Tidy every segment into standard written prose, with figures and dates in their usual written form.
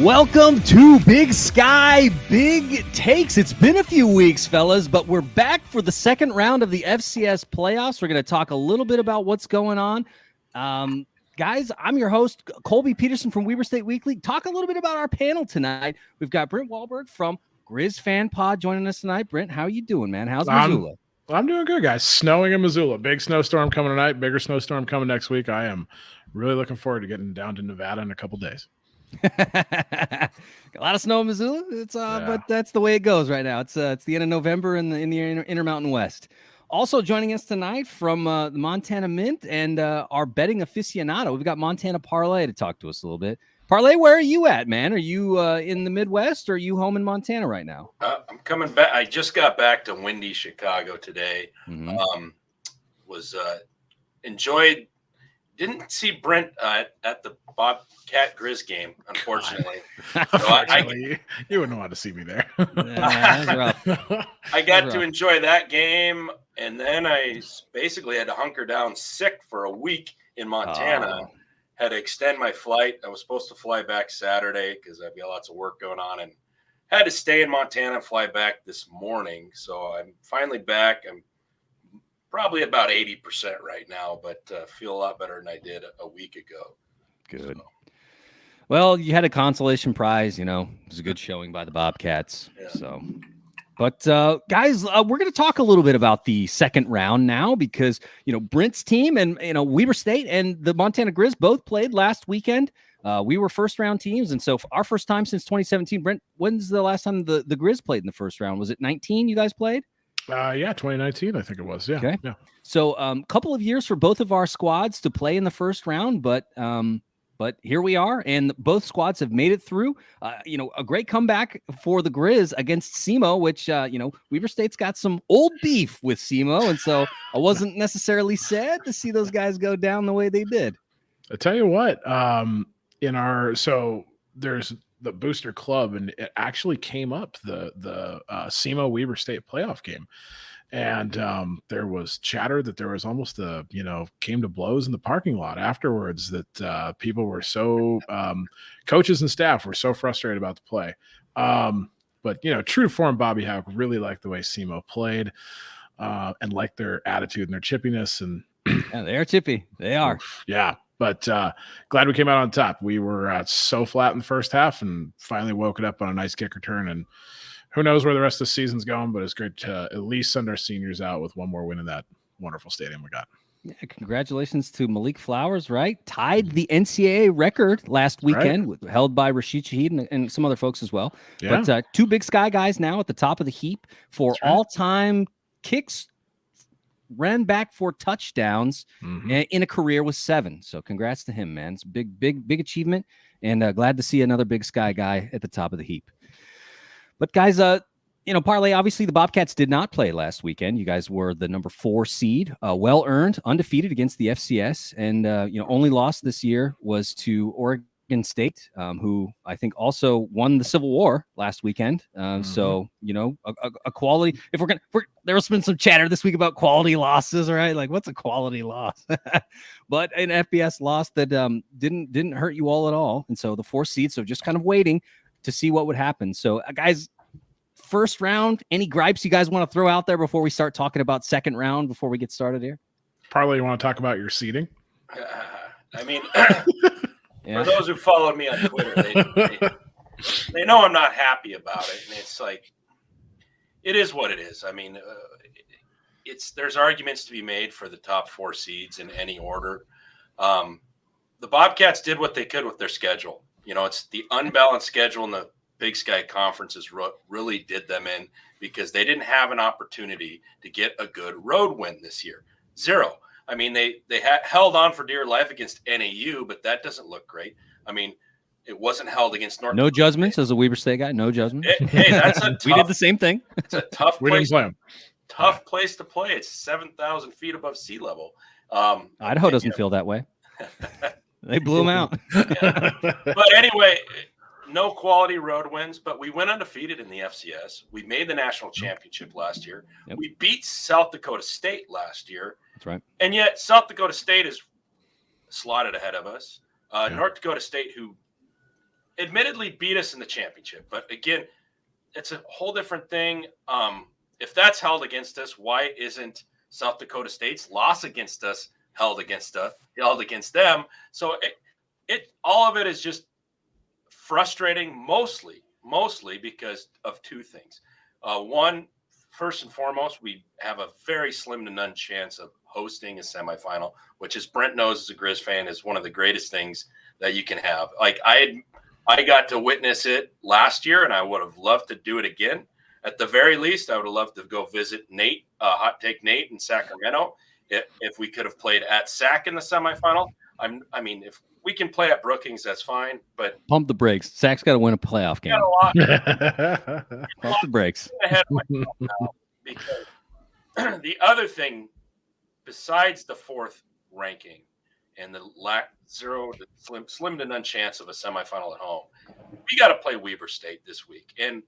Welcome to Big Sky Big Takes. It's been a few weeks, fellas, but we're back for the second round of the FCS playoffs. We're going to talk a little bit about what's going on. Guys, I'm your host, Colby Peterson from Weber State Weekly. Talk a little bit about our panel tonight. We've got Brent Wahlberg from Grizz Fan Pod joining us tonight. Brent, how you doing, man? How's Missoula? I'm doing good, guys. Snowing in Missoula. Big snowstorm coming tonight. Bigger snowstorm coming next week. I am really looking forward to getting down to Nevada in a couple days. A lot of snow in Missoula. But that's the way it goes right now. It's the end of November in the Intermountain West. Also joining us tonight from the Montana Mint and our betting aficionado, we've got Montana Parlay to talk to us a little bit. Parlay, where are you at, man? Are you in the Midwest or are you home in Montana right now? I'm coming back. I just got back to windy Chicago today. Enjoyed. Didn't see Brent at the Bobcat Grizz game, unfortunately. You wouldn't want to see me there. I got to enjoy that game, and then I basically had to hunker down sick for a week in Montana. Had to extend my flight. I was supposed to fly back Saturday because I've got lots of work going on, and had to stay in Montana and fly back this morning. So I'm finally back. I'm probably about 80% right now, but feel a lot better than I did a week ago. Good. So. Well, you had a consolation prize, you know. It was a good showing by the Bobcats. Yeah. So, but guys, we're going to talk a little bit about the second round now because, you know, Brent's team and, you know, Weber State and the Montana Grizz both played last weekend. We were first round teams. And so for our first time since 2017, Brent, when's the last time the Grizz played in the first round? Was it 19 you guys played? 2019, I think it was. Yeah. Okay. Yeah. So couple of years for both of our squads to play in the first round, but here we are, and both squads have made it through. You know, a great comeback for the Grizz against SEMO, which, you know, Weber State's got some old beef with SEMO, and so I wasn't necessarily sad to see those guys go down the way they did. I tell you what, there's the Booster Club, and it actually came up the SEMO Weber State playoff game. And there was chatter that there was almost came to blows in the parking lot afterwards that people were so coaches and staff were so frustrated about the play. But, you know, true to form, Bobby Houck really liked the way SEMO played and liked their attitude and their chippiness. And yeah, they are chippy. They are. Yeah. But glad we came out on top. We were so flat in the first half and finally woke it up on a nice kick return. And who knows where the rest of the season's going, but it's great to at least send our seniors out with one more win in that wonderful stadium we got. Yeah, congratulations to Malik Flowers, right? Tied the NCAA record last weekend, held by Rashid Shaheed and some other folks as well. Yeah. But two Big Sky guys now at the top of the heap for all-time kicks, ran back for touchdowns in a career with 7. So congrats to him, man. It's a big achievement, and glad to see another Big Sky guy at the top of the heap. But guys, you know, Parlay, obviously the Bobcats did not play last weekend. You guys were the number 4 seed, well-earned, undefeated against the FCS. And, you know, only loss this year was to Oregon State, who I think also won the Civil War last weekend. So, you know, a quality, there's been some chatter this week about quality losses, right? Like, what's a quality loss? But an FBS loss that didn't hurt you all at all. And so the 4 seed, so just kind of waiting to see what would happen. So, guys, first round, any gripes you guys want to throw out there before we start talking about second round before we get started here? Probably you want to talk about your seeding? I mean, for those who followed me on Twitter, they know I'm not happy about it. And it's like, it is what it is. I mean, there's arguments to be made for the top 4 seeds in any order. The Bobcats did what they could with their schedule. You know, it's the unbalanced schedule in the Big Sky conferences really did them in because they didn't have an opportunity to get a good road win this year. 0. I mean, they held on for dear life against NAU, but that doesn't look great. I mean, it wasn't held against North. No judgments as a Weber State guy. No judgment. Hey, that's a tough, we did the same thing. It's a tough place. Tough place to play. It's 7,000 feet above sea level. Idaho doesn't feel that way. They blew them out. Yeah. But anyway, no quality road wins, but we went undefeated in the FCS. We made the national championship last year. Yep. We beat South Dakota State last year. That's right. And yet South Dakota State is slotted ahead of us. North Dakota State, who admittedly beat us in the championship, but again, it's a whole different thing. If that's held against us, why isn't South Dakota State's loss against us held against them? So it all of it is just frustrating, mostly because of two things. One, first and foremost, we have a very slim to none chance of hosting a semifinal, which, as Brent knows as a Grizz fan, is one of the greatest things that you can have. Like I got to witness it last year, and I would have loved to do it again. At the very least, I would have loved to go visit Nate, Hot Take Nate in Sacramento. If we could have played at Sac in the semifinal, I mean, if we can play at Brookings, that's fine. But pump the brakes. Sac's got to win a playoff game. Pump the brakes. Ahead of myself now, because the other thing, besides the fourth ranking and the slim to none chance of a semifinal at home, we got to play Weber State this week, and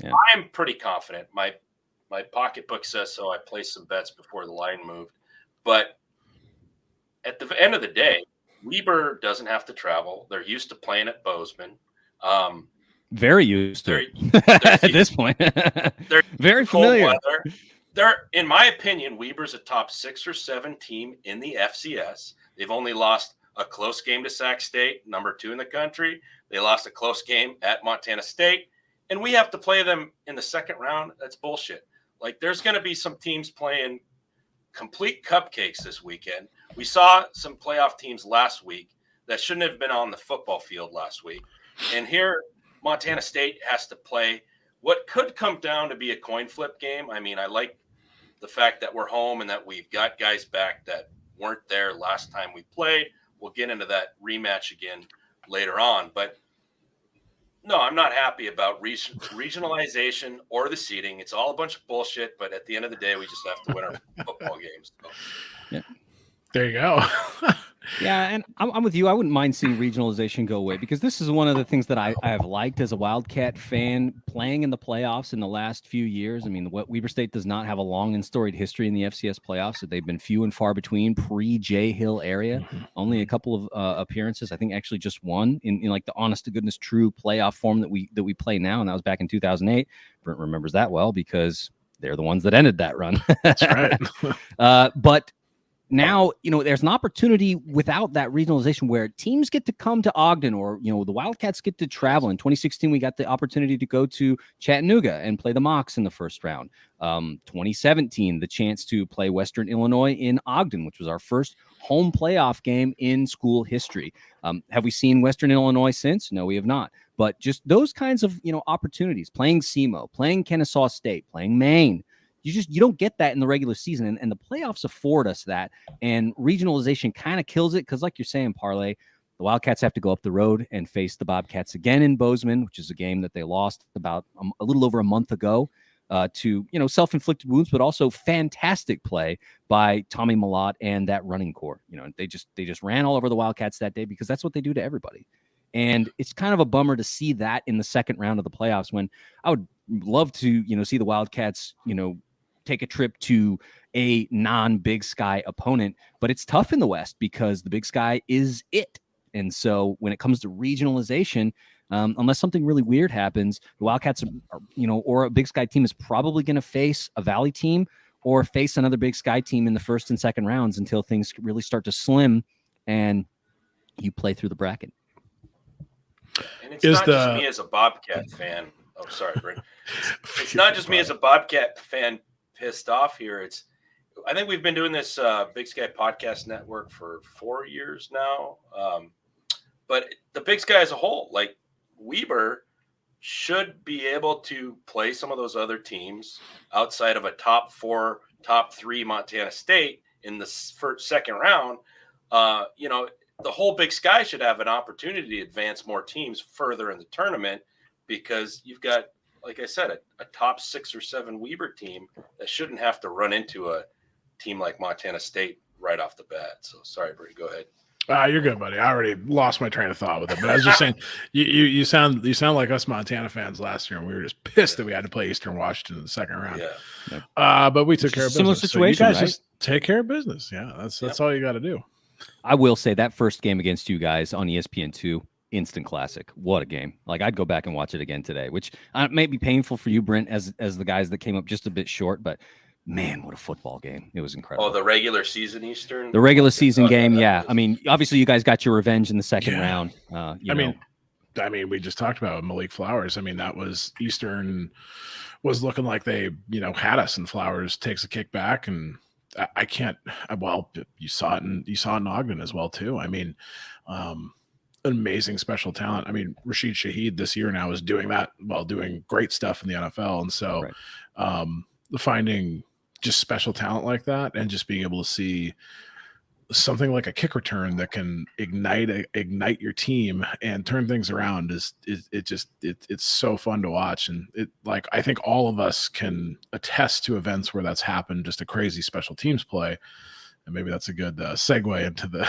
I'm pretty confident. My pocketbook says so. I placed some bets before the line moved, but at the end of the day, Weber doesn't have to travel. They're used to playing at Bozeman. Very used to at this point. They're very familiar. They're, in my opinion, Weber's a top 6 or 7 team in the FCS. They've only lost a close game to Sac State, number 2 in the country. They lost a close game at Montana State, and we have to play them in the second round. That's bullshit. Like, there's going to be some teams playing complete cupcakes this weekend. We saw some playoff teams last week that shouldn't have been on the football field last week. And here, Montana State has to play what could come down to be a coin flip game. I mean, I like the fact that we're home and that we've got guys back that weren't there last time we played. We'll get into that rematch again later on. But no, I'm not happy about regionalization or the seeding. It's all a bunch of bullshit. But at the end of the day, we just have to win our football games. So. Yeah. There you go. Yeah, and I'm with you. I wouldn't mind seeing regionalization go away, because this is one of the things that I have liked as a Wildcat fan, playing in the playoffs in the last few years. I mean, Weber State does not have a long and storied history in the FCS playoffs. So they've been few and far between pre-Jay Hill area. Only a couple of appearances. I think actually just one in like the honest to goodness true playoff form that we play now, and that was back in 2008. Brent remembers that well because they're the ones that ended that run. That's right. But now, there's an opportunity without that regionalization where teams get to come to Ogden, or, the Wildcats get to travel. In 2016, we got the opportunity to go to Chattanooga and play the Mocs in the first round. 2017, the chance to play Western Illinois in Ogden, which was our first home playoff game in school history. Have we seen Western Illinois since? No, we have not. But just those kinds of, opportunities, playing SEMO, playing Kennesaw State, playing Maine. You don't get that in the regular season, and the playoffs afford us that, and regionalization kind of kills it, because like you're saying, Parlay, the Wildcats have to go up the road and face the Bobcats again in Bozeman, which is a game that they lost about a little over a month ago to self-inflicted wounds, but also fantastic play by Tommy Malott and that running core. They just ran all over the Wildcats that day, because that's what they do to everybody. And it's kind of a bummer to see that in the second round of the playoffs, when I would love to see the Wildcats take a trip to a non-Big Sky opponent, but it's tough in the West because the Big Sky is it. And so when it comes to regionalization, unless something really weird happens, the Wildcats are, or a Big Sky team is probably going to face a Valley team or face another Big Sky team in the first and second rounds until things really start to slim and you play through the bracket. And it's not just me as a Bobcat fan. Oh, sorry, Brent. It's not just me as a Bobcat fan pissed off here. I think we've been doing this Big Sky Podcast Network for 4 years now. But the Big Sky as a whole, like Weber, should be able to play some of those other teams outside of a top 4, top 3 Montana State in the second round. The whole Big Sky should have an opportunity to advance more teams further in the tournament, because you've got, like I said, a top 6 or 7 Weber team that shouldn't have to run into a team like Montana State right off the bat. So sorry, Bree, go ahead. You're good, buddy. I already lost my train of thought with it, but I was just saying, you sound like us Montana fans last year, and we were just pissed that we had to play Eastern Washington in the second round. Yeah. But we took care of business. Similar situation, so you guys right? just take care of business. Yeah, that's all you got to do. I will say that first game against you guys on ESPN2 instant classic. What a game. Like, I'd go back and watch it again today, which may be painful for you, Brent, as the guys that came up just a bit short, but man, what a football game. It was incredible. Oh, the regular season Eastern? The regular season game, yeah. I mean, obviously you guys got your revenge in the second round. I mean, we just talked about Malik Flowers. I mean, that was Eastern was looking like they, had us, and Flowers takes a kick back, and I can't. Well, you saw it in Ogden as well too. I mean, amazing special talent. I mean, Rashid Shaheed this year now is doing that while doing great stuff in the NFL, and so finding just special talent like that, and just being able to see something like a kick return that can ignite your team and turn things around it's so fun to watch. And I think all of us can attest to events where that's happened, just a crazy special teams play. And maybe that's a good segue into the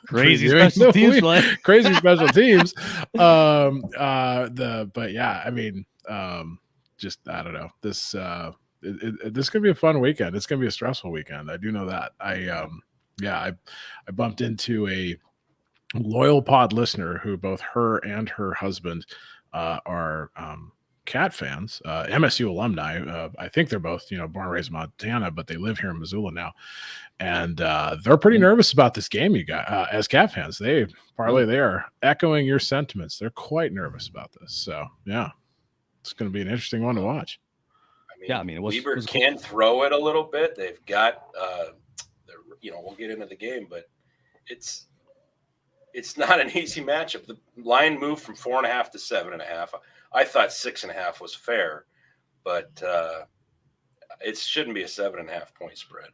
crazy special teams play. Crazy special teams. But yeah, I mean, just, I don't know, this could be a fun weekend. It's going to be a stressful weekend. I do know that. I bumped into a loyal pod listener who both her and her husband are Cat fans, MSU alumni. I think they're both, born and raised in Montana, but they live here in Missoula now. And they're pretty nervous about this game, you got as Cat fans. They are echoing your sentiments. They're quite nervous about this. So, yeah, it's going to be an interesting one to watch. Weber can throw it a little bit. They've got we'll get into the game, but it's not an easy matchup. The line moved from 4.5 to 7.5. I thought 6.5 was fair, but it shouldn't be a 7.5 point spread.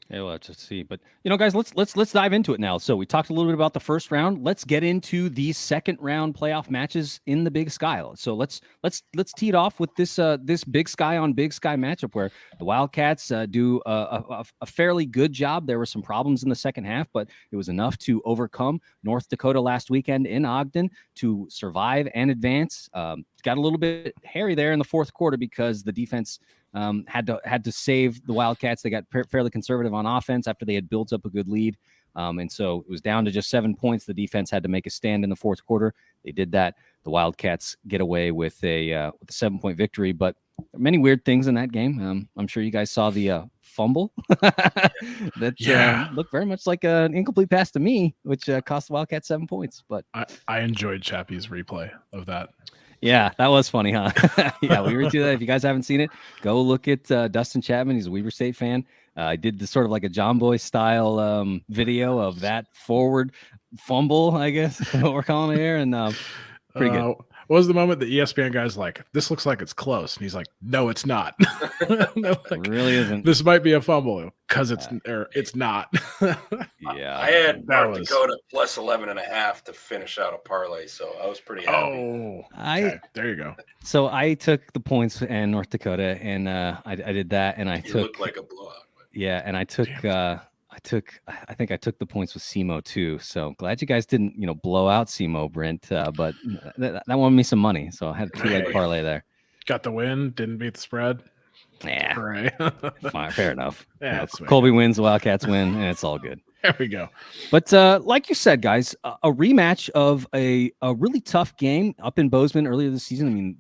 Yeah, we'll have to see. But guys, let's dive into it now. So we talked a little bit about the first round. Let's get into the second round playoff matches in the Big Sky. So let's tee it off with this Big Sky on Big Sky matchup where the Wildcats do a fairly good job. There were some problems in the second half, but it was enough to overcome North Dakota last weekend in Ogden to survive and advance. Got a little bit hairy there in the fourth quarter because the defense had to save the Wildcats. They got fairly conservative on offense after they had built up a good lead. And so it was down to just 7 points. The defense had to make a stand in the fourth quarter. They did that. The Wildcats get away with a 7-point victory, but there are many weird things in that game. I'm sure you guys saw the fumble that looked very much like an incomplete pass to me, which cost the Wildcats 7 points. But I enjoyed Chappie's replay of that. Yeah, that was funny, huh? Yeah, Weber do that. If you guys haven't seen it, go look at Dustin Chapman. He's a Weber State fan. I did the sort of like a John Boy style video of that forward fumble, I guess, what we're calling it here, and pretty good. What was the moment the ESPN guy's like, this looks like it's close? And he's like, no, it's not. It really isn't. This might be a fumble because it's not. Yeah. I had North Dakota plus 11.5 to finish out a parlay, so I was pretty happy. Oh, okay. There you go. So I took the points and North Dakota, and I did that, and it looked like a blowout. Yeah, and I took I think I took the points with SEMO too. So glad you guys didn't, blow out SEMO, Brent. But that won me some money. So I had a 2-leg parlay there. Got the win. Didn't beat the spread. Yeah. Right. Fine, fair enough. Yeah, Colby wins, the Wildcats win, and it's all good. There we go. But like you said, guys, a rematch of a really tough game up in Bozeman earlier this season. I mean,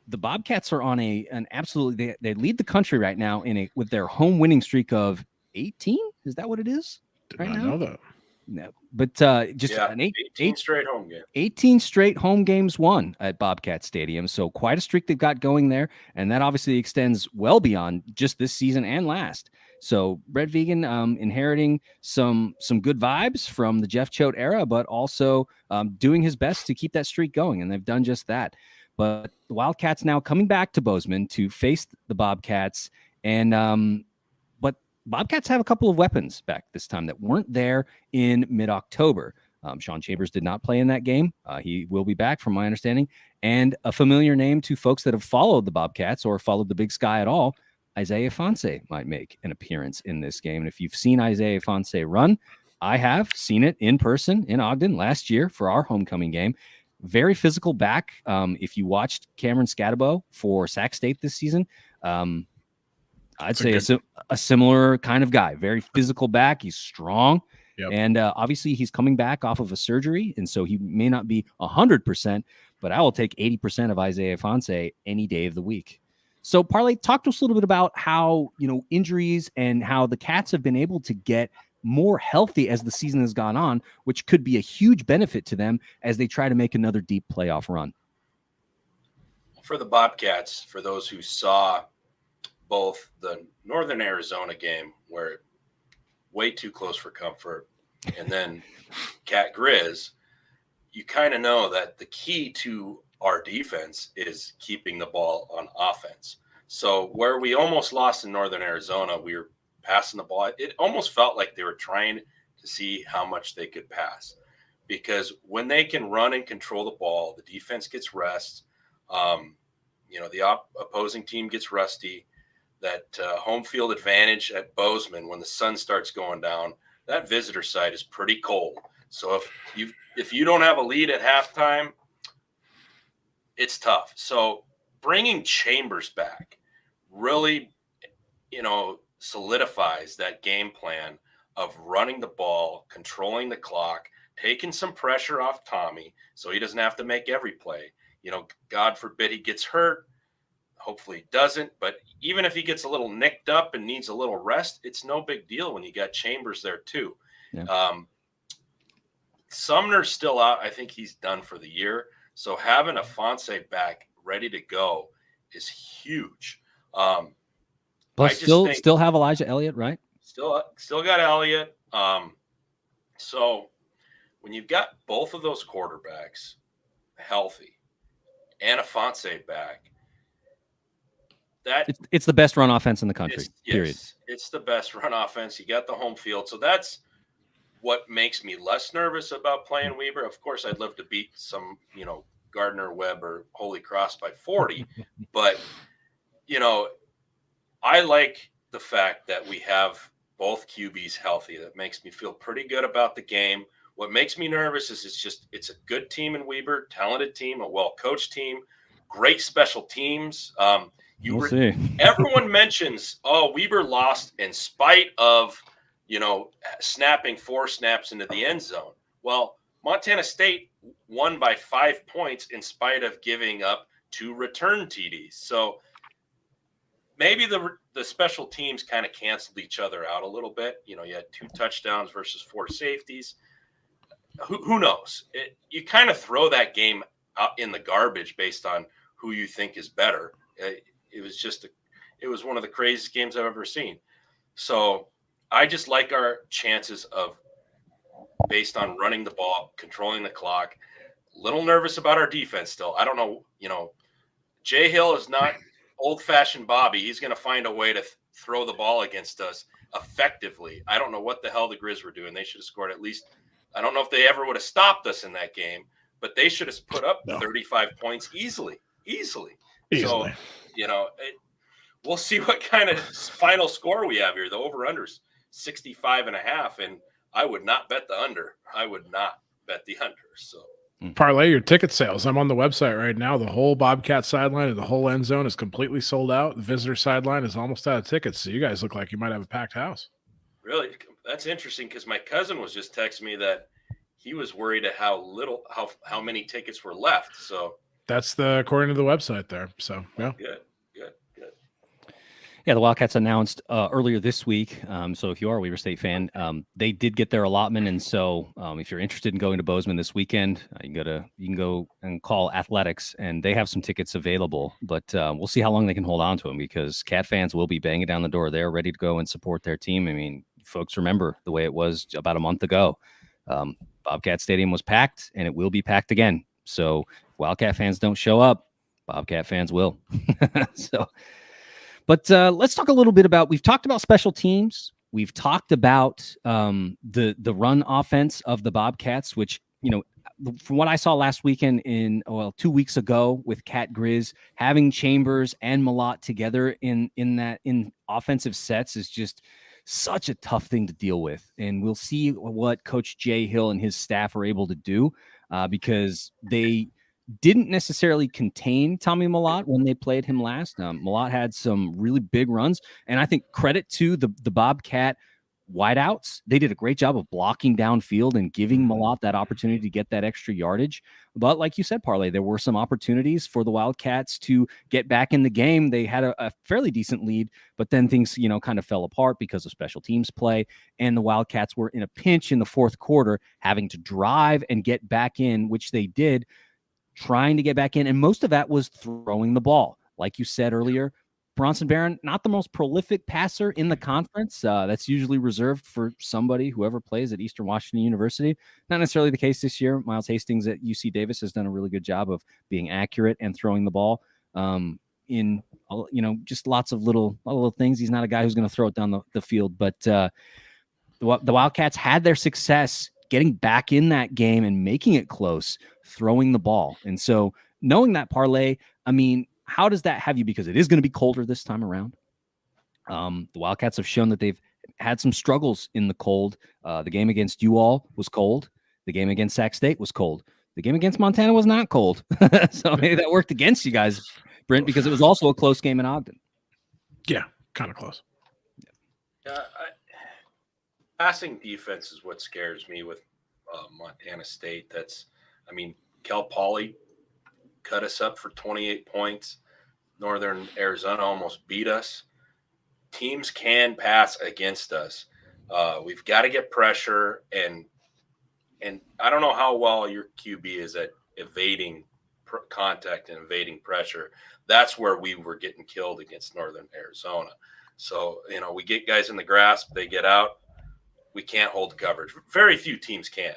the Bobcats are on an absolutely they lead the country right now with their home winning streak of 18. Is that what it is? Did not know that. No, but just an 18 straight home games. 18 straight home games won at Bobcat Stadium. So quite a streak they've got going there, and that obviously extends well beyond just this season and last. So Brett Vegan inheriting some good vibes from the Jeff Choate era, but also doing his best to keep that streak going, and they've done just that. But the Wildcats now coming back to Bozeman to face the Bobcats, and but Bobcats have a couple of weapons back this time that weren't there in mid-October. Sean Chambers did not play in that game. He will be back, from my understanding. And a familiar name to folks that have followed the Bobcats or followed the Big Sky at all, Isaiah Fonse might make an appearance in this game. And if you've seen Isaiah Fonse run, I have seen it in person in Ogden last year for our homecoming game. Very physical back. If you watched Cameron Scatabo for Sac State this season, I'd say a similar kind of guy. Very physical back. He's strong. Yep. And obviously he's coming back off of a surgery, and so he may not be 100%, but I will take 80% of Isaiah Ifanse any day of the week. So Parlay, talk to us a little bit about how, injuries and how the Cats have been able to get more healthy as the season has gone on, which could be a huge benefit to them as they try to make another deep playoff run. For the Bobcats, for those who saw both the Northern Arizona game, where way too close for comfort, and then Cat Grizz, you kind of know that the key to our defense is keeping the ball on offense. So where we almost lost in Northern Arizona, we were passing the ball. It almost felt like they were trying to see how much they could pass, because when they can run and control the ball, the defense gets rest. The opposing team gets rusty. That home field advantage at Bozeman, when the sun starts going down, that visitor side is pretty cold. So if you don't have a lead at halftime, it's tough. So bringing Chambers back really, solidifies that game plan of running the ball, controlling the clock, taking some pressure off Tommy so he doesn't have to make every play. God forbid he gets hurt. Hopefully he doesn't. But even if he gets a little nicked up and needs a little rest, it's no big deal when you got Chambers there too. Yeah. Sumner's still out. I think he's done for the year. So having Ifanse back ready to go is huge. Plus, still have Elijah Elliott, right? Still got Elliott. So when you've got both of those quarterbacks healthy and Ifanse back, it's the best run offense in the country. Period. It's the best run offense. You got the home field, so that's what makes me less nervous about playing Weber. Of course, I'd love to beat some, Gardner Webb or Holy Cross by 40, but I like the fact that we have both QBs healthy. That makes me feel pretty good about the game. What makes me nervous is it's a good team in Weber, talented team, a well-coached team, great special teams. We'll see. Everyone mentions, Weber lost in spite of, snapping 4 snaps into the end zone. Well, Montana State won by 5 points in spite of giving up 2 return TDs. So maybe the special teams kind of canceled each other out a little bit. You had 2 touchdowns versus 4 safeties. Who knows? You kind of throw that game out in the garbage based on who you think is better. It was one of the craziest games I've ever seen. So I just like our chances of, based on running the ball, controlling the clock. Little nervous about our defense still. I don't know. Jay Hill is not old-fashioned Bobby. He's going to find a way to throw the ball against us effectively. I don't know what the hell the Grizz were doing. They should have scored at least. I don't know if they ever would have stopped us in that game, but they should have put up 35 points easily. So, we'll see what kind of final score we have here. The over-under's 65.5, and I would not bet the under. So Parlay your ticket sales. I'm on the website right now. The whole Bobcat sideline and the whole end zone is completely sold out. The visitor sideline is almost out of tickets. So you guys look like you might have a packed house. Really? That's interesting, because my cousin was just texting me that he was worried at how many tickets were left. So that's according to the website there. So yeah. Good. Yeah, the Wildcats announced earlier this week. So if you are a Weber State fan, they did get their allotment, and so if you're interested in going to Bozeman this weekend, you can go and call Athletics, and they have some tickets available. But we'll see how long they can hold on to them, because Cat fans will be banging down the door. They're ready to go and support their team. I mean, folks remember the way it was about a month ago. Bobcat Stadium was packed, and it will be packed again. So if Wildcat fans don't show up, Bobcat fans will. But let's talk a little bit about, we've talked about special teams. We've talked about the run offense of the Bobcats, which, from what I saw last weekend 2 weeks ago with Cat Grizz, having Chambers and Malott together in offensive sets is just such a tough thing to deal with. And we'll see what Coach Jay Hill and his staff are able to do, because they didn't necessarily contain Tommy Malott when they played him last. Malott had some really big runs, and I think credit to the Bobcat wideouts. They did a great job of blocking downfield and giving Malott that opportunity to get that extra yardage. But like you said, Parlay, there were some opportunities for the Wildcats to get back in the game. They had a fairly decent lead, but then things, kind of fell apart because of special teams play. And the Wildcats were in a pinch in the fourth quarter, having to drive and get back in, which they did, trying to get back in. And most of that was throwing the ball. Like you said earlier, Bronson Barron, not the most prolific passer in the conference. That's usually reserved for whoever plays at Eastern Washington University. Not necessarily the case this year. Miles Hastings at UC Davis has done a really good job of being accurate and throwing the ball in, just lots of little things. He's not a guy who's going to throw it down the field, but the Wildcats had their success getting back in that game and making it close, throwing the ball. And so knowing that, Parlay, I mean, how does that have you? Because it is going to be colder this time around. The Wildcats have shown that they've had some struggles in the cold. The game against UAll was cold. The game against Sac State was cold. The game against Montana was not cold. So maybe that worked against you guys, Brent, because it was also a close game in Ogden. Yeah, kind of close. Yeah, passing defense is what scares me with Montana State. Cal Poly cut us up for 28 points. Northern Arizona almost beat us. Teams can pass against us. We've got to get pressure, and I don't know how well your QB is at evading contact and evading pressure. That's where we were getting killed against Northern Arizona. So, we get guys in the grasp, they get out. We can't hold the coverage. Very few teams can,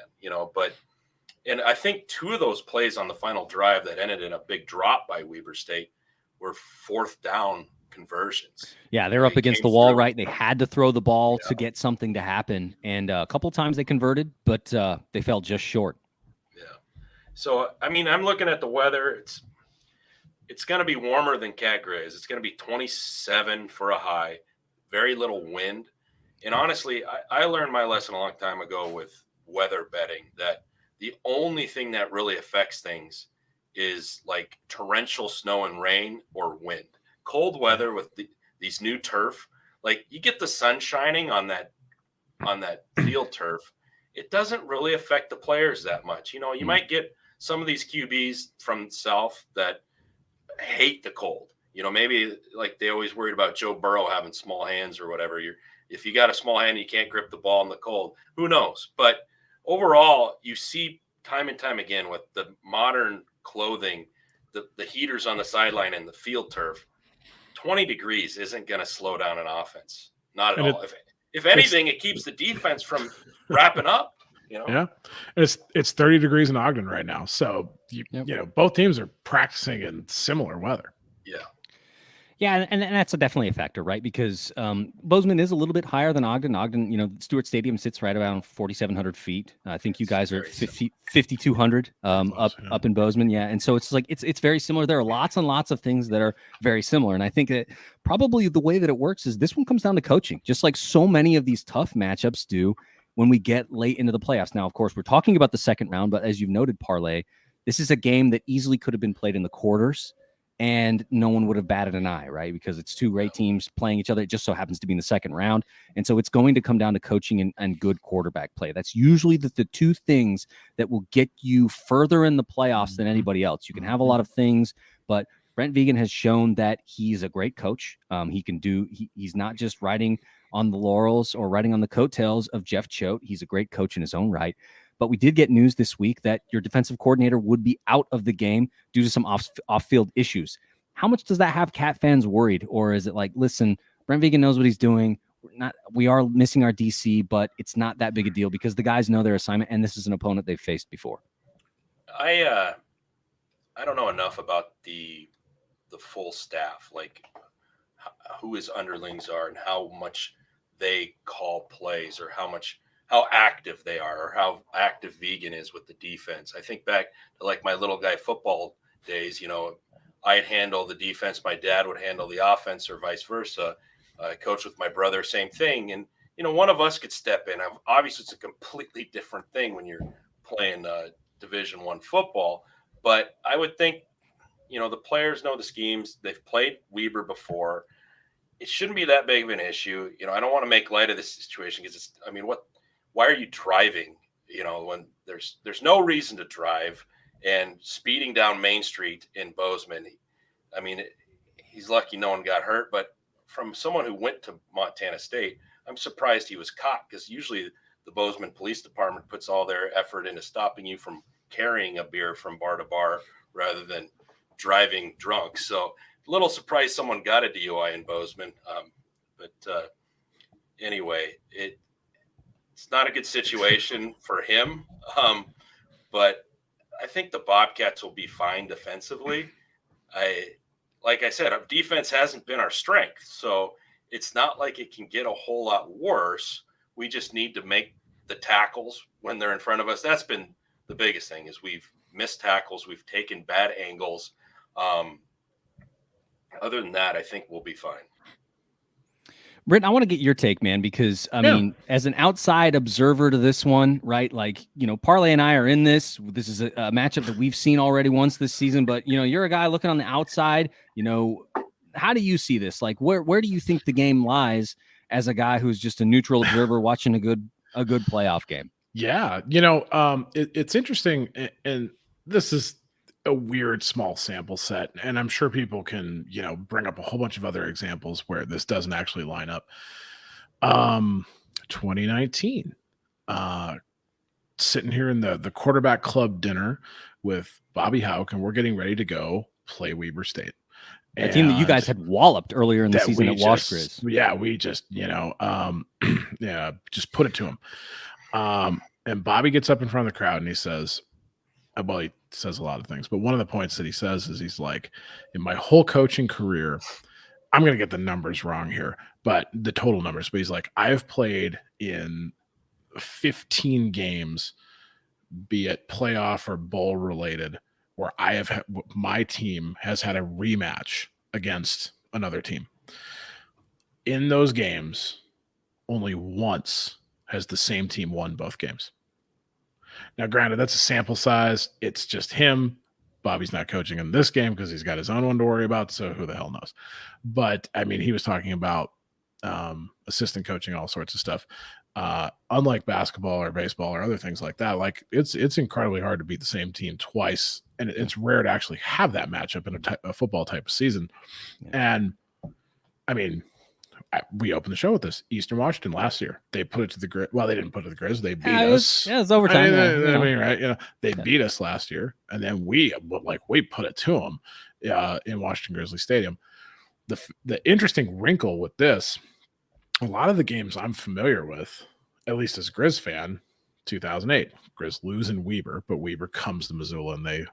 and I think two of those plays on the final drive that ended in a big drop by Weber State were fourth down conversions. Yeah, they're up against the wall, right? They had to throw the ball to get something to happen. And a couple times they converted, but they fell just short. Yeah. So, I'm looking at the weather. It's going to be warmer than Cat Grays. It's going to be 27 for a high, very little wind. And honestly, I learned my lesson a long time ago with weather betting that the only thing that really affects things is like torrential snow and rain or wind. Cold weather with these new turf, like you get the sun shining on that field turf, it doesn't really affect the players that much. You might get some of these QBs from south that hate the cold. Maybe like they always worried about Joe Burrow having small hands or whatever. If you got a small hand, you can't grip the ball in the cold. Who knows? But overall, you see time and time again with the modern clothing, the heaters on the sideline and the field turf, 20 degrees isn't going to slow down an offense. Not at all. If anything, it keeps the defense from wrapping up. Yeah, it's 30 degrees in Ogden right now. So, both teams are practicing in similar weather. Yeah. Yeah, and that's definitely a factor, right? Because Bozeman is a little bit higher than Ogden. Ogden, Stewart Stadium sits right around 4,700 feet. I think you guys are 5,200 up in Bozeman. Yeah, and so it's like it's very similar. There are lots and lots of things that are very similar, and I think that probably the way that it works is this one comes down to coaching, just like so many of these tough matchups do when we get late into the playoffs. Now, of course, we're talking about the second round, but as you've noted, Parlay, this is a game that easily could have been played in the quarters. And no one would have batted an eye, right? Because it's two great teams playing each other. It just so happens to be in the second round. And so it's going to come down to coaching and good quarterback play. That's usually the two things that will get you further in the playoffs than anybody else. You can have a lot of things, but Brent Vigen has shown that he's a great coach. He's not just riding on the laurels or riding on the coattails of Jeff Choate. He's a great coach in his own right. But we did get news this week that your defensive coordinator would be out of the game due to some off-field issues. How much does that have Cat fans worried? Or is it like, listen, Brent Vigen knows what he's doing. We are missing our DC, but it's not that big a deal because the guys know their assignment, and this is an opponent they've faced before. I don't know enough about the full staff, like who his underlings are and how much they call plays or how active they are or how active Vigen is with the defense. I think back to like my little guy football days, I'd handle the defense. My dad would handle the offense or vice versa. I coached with my brother, same thing. And, one of us could step in. Obviously, it's a completely different thing when you're playing Division I football. But I would think, the players know the schemes. They've played Weber before. it shouldn't be that big of an issue. I don't want to make light of this situation because why are you driving? When there's no reason to drive, and speeding down Main Street in Bozeman. I mean, he's lucky no one got hurt, but from someone who went to Montana State, I'm surprised he was caught, because usually the Bozeman Police Department puts all their effort into stopping you from carrying a beer from bar to bar rather than driving drunk. So a little surprised someone got a DUI in Bozeman. But anyway, it's not a good situation for him. But I think the Bobcats will be fine defensively. Like I said, our defense hasn't been our strength, so it's not like it can get a whole lot worse. We just need to make the tackles when they're in front of us. That's been the biggest thing, is we've missed tackles. We've taken bad angles. Other than that, I think we'll be fine. Britton, I want to get your take, man, because I mean, as an outside observer to this one, right? Like, Parlay and I are in this. This is a matchup that we've seen already once this season, but you're a guy looking on the outside. How do you see this? Like, where do you think the game lies as a guy who's just a neutral observer watching a good playoff game? Yeah, it's interesting, and this is a weird small sample set, and I'm sure people can bring up a whole bunch of other examples where this doesn't actually line up. 2019, sitting here in the quarterback club dinner with Bobby Houck, and we're getting ready to go play Weber State, a team that you guys had walloped earlier in the season at Wash Grizz. Yeah, we just just put it to him. And Bobby gets up in front of the crowd and he says, well, he says a lot of things, but one of the points that he says is, he's like, in my whole coaching career, I'm going to get the numbers wrong here, but the total numbers, but he's like, I have played in 15 games, be it playoff or bowl related, where my team has had a rematch against another team. In those games, only once has the same team won both games. Now, granted, that's a sample size. It's just him. Bobby's not coaching in this game because he's got his own one to worry about, so who the hell knows? But, I mean, he was talking about assistant coaching, all sorts of stuff. Unlike basketball or baseball or other things like that, like it's incredibly hard to beat the same team twice, and it's rare to actually have that matchup in a football type of season. Yeah. And, I mean, we opened the show with this. Eastern Washington last year, they put it to the Grizz. Well, they didn't put it to the Grizz. They beat us. It's overtime. I mean, right? They beat us last year, and then we put it to them in Washington Grizzly Stadium. The interesting wrinkle with this, a lot of the games I'm familiar with, at least as a Grizz fan, 2008, Grizz lose in Weber, but Weber comes to Missoula and they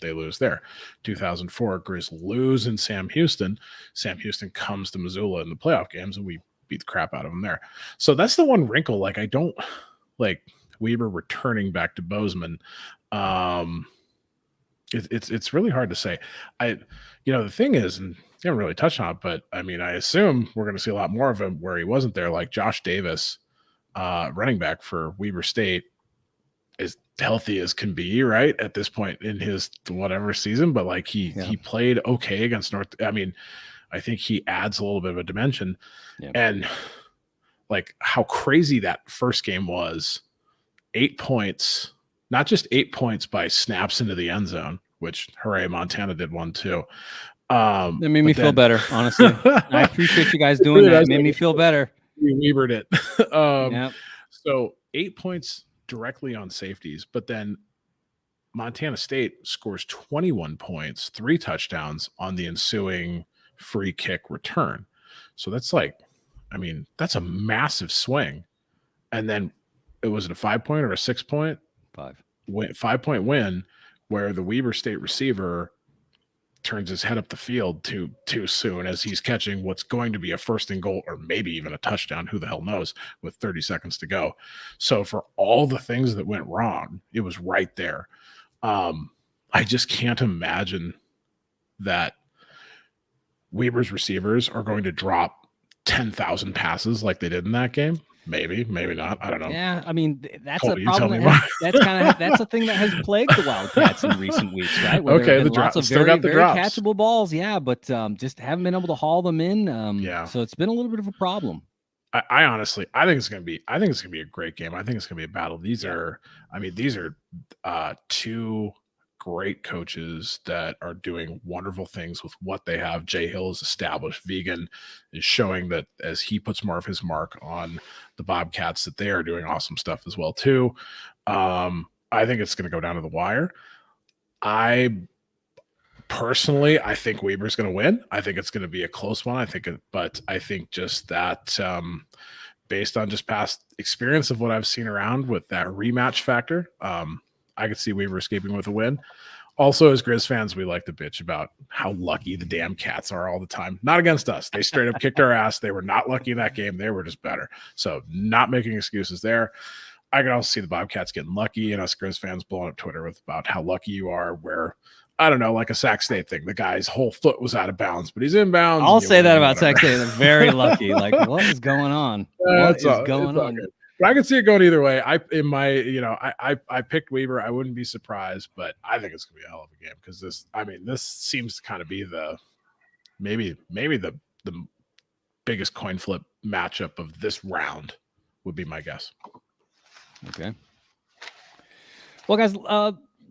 lose there. 2004, Grizz lose in Sam Houston. Sam Houston comes to Missoula in the playoff games, and we beat the crap out of them there. So that's the one wrinkle. Like, I don't like Weber returning back to Bozeman. It's really hard to say. The thing is, and you haven't really touched on it, but I mean, I assume we're going to see a lot more of him where he wasn't there. Like Josh Davis, running back for Weber State, is healthy as can be, right, at this point in his whatever season, but like he played okay against North. I mean, I think he adds a little bit of a dimension. And like how crazy that first game was, 8 points, not just 8 points by snaps into the end zone, which hooray, Montana did one too. That made me feel better, honestly. I appreciate you guys doing that. It made me feel better. We Webered it. So 8 points directly on safeties, but then Montana State scores 21 points, 3 touchdowns on the ensuing free kick return. So that's that's a massive swing. And then it was a 5-point or a 6-point? 5-point win, where the Weber State receiver turns his head up the field too soon as he's catching what's going to be a first and goal, or maybe even a touchdown, who the hell knows, with 30 seconds to go. So for all the things that went wrong, it was right there. I just can't imagine that Weber's receivers are going to drop 10,000 passes like they did in that game? Maybe not. I don't know. Yeah, I mean that's Colby, a problem. That's a thing that has plagued the Wildcats in recent weeks, right? Where there have been lots of very catchable balls, but just haven't been able to haul them in. So it's been a little bit of a problem. I honestly, I think it's gonna be a great game. I think it's gonna be a battle. These are two great coaches that are doing wonderful things with what they have. Jay Hill is established. Vegan is showing that as he puts more of his mark on the Bobcats, that they are doing awesome stuff as well too. I think it's going to go down to the wire. I think Weber's going to win. I think it's going to be a close one. But I think just that based on just past experience of what I've seen around with that rematch factor, I could see Weber escaping with a win. Also, as Grizz fans, we like to bitch about how lucky the damn Cats are all the time. Not against us. They straight up kicked our ass. They were not lucky in that game. They were just better. So not making excuses there. I can also see the Bobcats getting lucky and us Grizz fans blowing up Twitter about how lucky you are, where, I don't know, like a Sac State thing. The guy's whole foot was out of bounds, but he's inbounds. I'll say that about Sac State. They're very lucky. Like, what is going on? What is going on? Good. But I can see it going either way. I picked Weber. I wouldn't be surprised, but I think it's gonna be a hell of a game because this seems to kind of be the maybe the biggest coin flip matchup of this round would be my guess. Okay. Well, guys,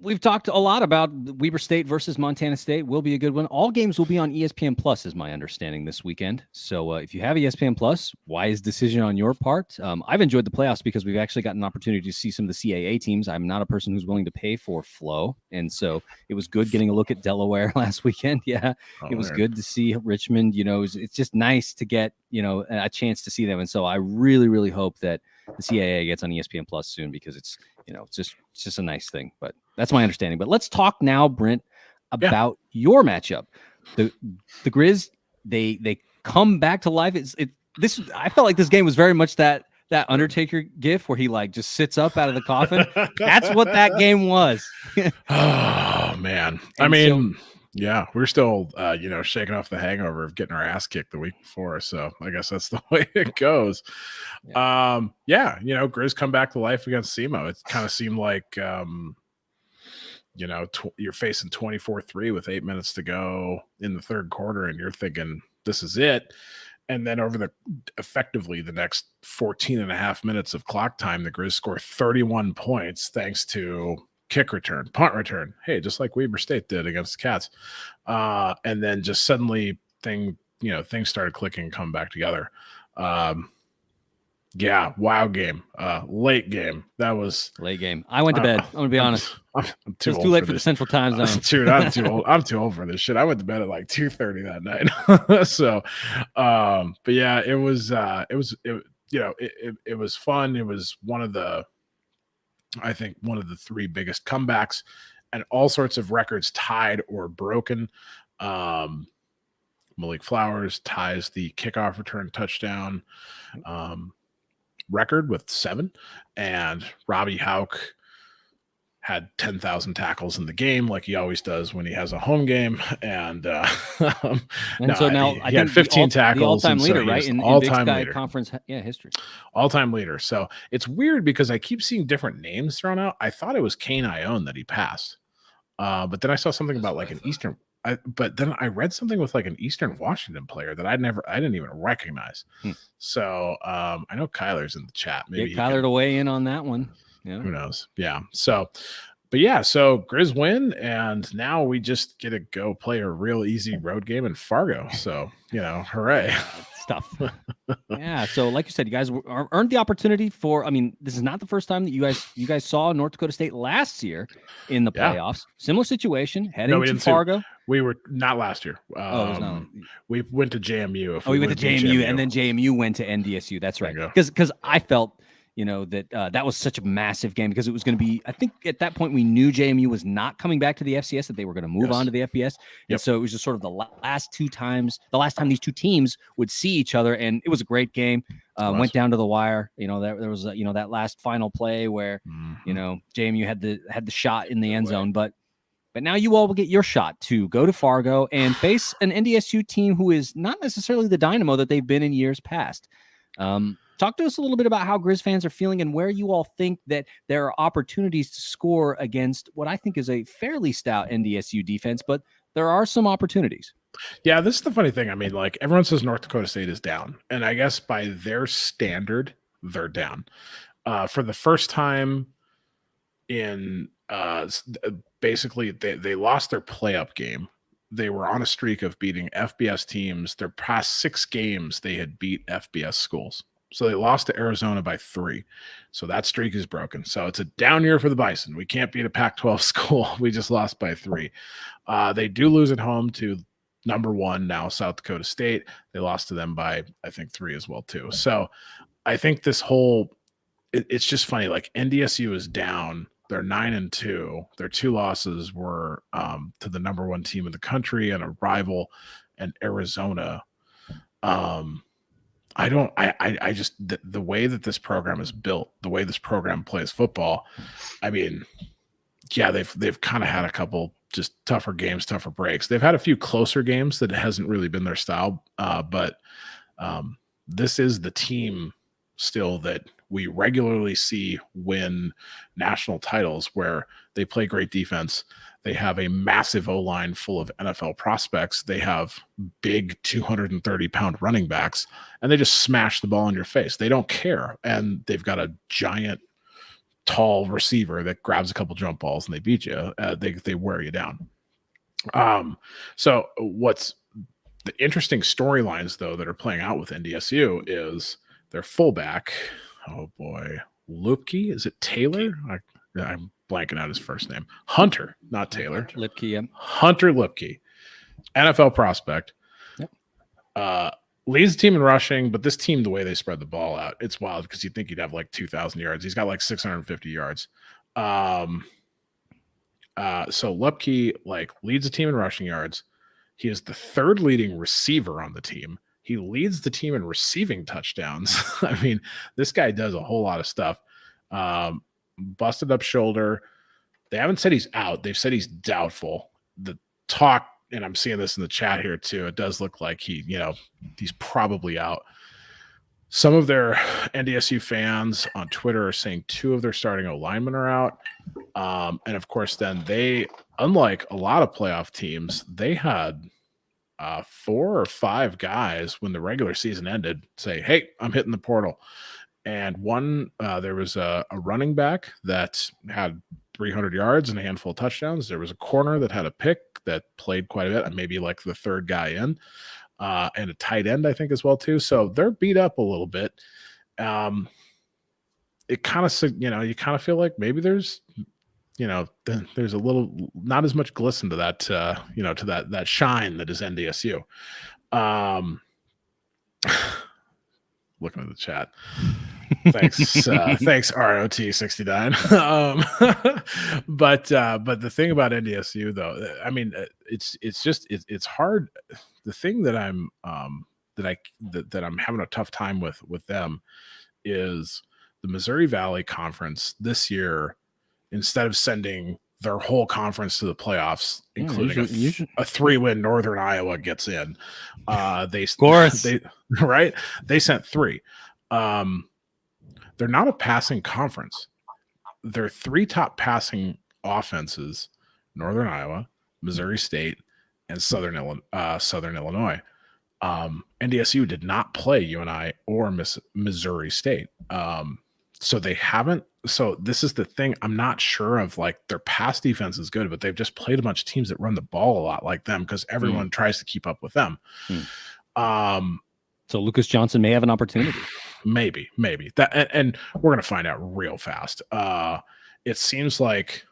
we've talked a lot about Weber State versus Montana State. Will be a good one. All games will be on ESPN Plus, is my understanding, this weekend. So if you have ESPN Plus, wise decision on your part. I've enjoyed the playoffs because we've actually gotten an opportunity to see some of the CAA teams. I'm not a person who's willing to pay for flow, and so it was good getting a look at Delaware last weekend. Yeah, it was good to see Richmond. It's just nice to get a chance to see them, and so I really, really hope that the CAA gets on ESPN Plus soon because it's just a nice thing. But that's my understanding. But let's talk now, Brent, about your matchup. The Grizz, they come back to life. I felt like this game was very much that Undertaker gif where he just sits up out of the coffin. That's what that game was. Oh man. Yeah, we're still, shaking off the hangover of getting our ass kicked the week before. So I guess that's the way it goes. Yeah. Grizz come back to life against SEMO. It kind of seemed like, you're facing 24-3 with 8 minutes to go in the third quarter, and you're thinking this is it. And then over effectively the next 14 and a half minutes of clock time, the Grizz score 31 points thanks to kick return, punt return. Hey, just like Weber State did against the Cats. And then just suddenly things started clicking and come back together. Wow game. Late game. That was late game. I went to bed. I'm gonna be honest. I'm too it's too late for the Central Time Zone. Dude, I'm too old. I'm too old for this shit. I went to bed at 2:30 that night. So, but yeah, it was fun. It was one of the 3 biggest comebacks, and all sorts of records tied or broken. Malik Flowers ties the kickoff return touchdown record with 7, and Robbie Hauk had 10,000 tackles in the game, like he always does when he has a home game. And so now he had 15 tackles. The all-time leader, so right? In Big Sky Conference history. All-time leader. So it's weird because I keep seeing different names thrown out. I thought it was Kane Ione that he passed. But then I saw something about an Eastern. But then I read something with an Eastern Washington player that I didn't even recognize. So I know Kyler's in the chat. Maybe get Kyler to weigh in on that one. Yeah. Who knows? Yeah. So Grizz win, and now we just get to go play a real easy road game in Fargo. So, hooray. Stuff. Yeah. So like you said, you guys earned the opportunity for, this is not the first time that you guys saw North Dakota State last year in the playoffs. Similar situation, heading to Fargo. We were not last year. We went to JMU. We went to JMU, and then JMU went to NDSU. That's right. Because I felt, that was such a massive game because it was going to be, I think at that point we knew JMU was not coming back to the FCS, that they were going to move on to the FBS. And so it was just sort of the last time these two teams would see each other. And it was a great game. Went down to the wire. There was, that last final play where, JMU had the shot in the end zone, but But now you all will get your shot to go to Fargo and face an NDSU team who is not necessarily the dynamo that they've been in years past. Talk to us a little bit about how Grizz fans are feeling and where you all think that there are opportunities to score against what I think is a fairly stout NDSU defense, but there are some opportunities. Yeah, this is the funny thing. I mean, like everyone says North Dakota State is down, and I guess by their standard, they're down. For the first time in basically they lost their play-up game. They were on a streak of beating FBS teams. Their past 6 games, they had beat FBS schools. So they lost to Arizona by 3. So that streak is broken. So it's a down year for the Bison. We can't beat a Pac-12 school. We just lost by 3. They do lose at home to number 1 now, South Dakota State. They lost to them by, I think, 3 as well, too. So I think this whole it's just funny. Like NDSU is down. They're 9-2. Their 2 losses were to the number 1 team in the country and a rival, and Arizona. I just the way that this program is built, the way this program plays football. I mean, yeah, they've kind of had a couple just tougher games, tougher breaks. They've had a few closer games that hasn't really been their style, but this is the team still that we regularly see win national titles, where they play great defense. They have a massive O-line full of NFL prospects. They have big 230-pound running backs, and they just smash the ball in your face. They don't care, and they've got a giant, tall receiver that grabs a couple jump balls, and they beat you. They wear you down. So what's the interesting storylines, though, that are playing out with NDSU is their fullback. Oh boy, Lupke, is it Taylor? I'm blanking out his first name. Hunter, not Taylor. Lipke, yeah. Hunter Lipke, NFL prospect. Yep. Leads the team in rushing, but this team, the way they spread the ball out, it's wild because you'd think he'd have like 2,000 yards. He's got like 650 yards. So Lupke leads the team in rushing yards. He is the 3rd leading receiver on the team. He leads the team in receiving touchdowns. I mean, this guy does a whole lot of stuff. Busted up shoulder. They haven't said he's out. They've said he's doubtful. The talk, and I'm seeing this in the chat here too, it does look like he's probably out. Some of their NDSU fans on Twitter are saying 2 of their starting O-linemen are out. And of course, then they, unlike a lot of playoff teams, they had 4 or 5 guys when the regular season ended say, "Hey, I'm hitting the portal." And one, there was a running back that had 300 yards and a handful of touchdowns. There was a corner that had a pick that played quite a bit, maybe like the 3rd guy in, and a tight end, I think, as well too. So they're beat up a little bit. It kind of, you kind of feel like maybe there's a little, not as much glisten to that, to that shine that is NDSU. Looking at the chat. Thanks, thanks ROT69. But the thing about NDSU, though, I mean, it's hard. The thing that I'm that I'm having a tough time with them is the Missouri Valley Conference this year. Instead of sending their whole conference to the playoffs, including a 3-win Northern Iowa gets in, they sent 3. They're not a passing conference. Their 3 top passing offenses: Northern Iowa, Missouri State, and Southern Illinois. NDSU did not play UNI or Missouri State. So they haven't. So this is the thing. I'm not sure of their pass defense is good, but they've just played a bunch of teams that run the ball a lot like them because everyone tries to keep up with them. So Lucas Johnson may have an opportunity. Maybe that, and we're going to find out real fast. It seems like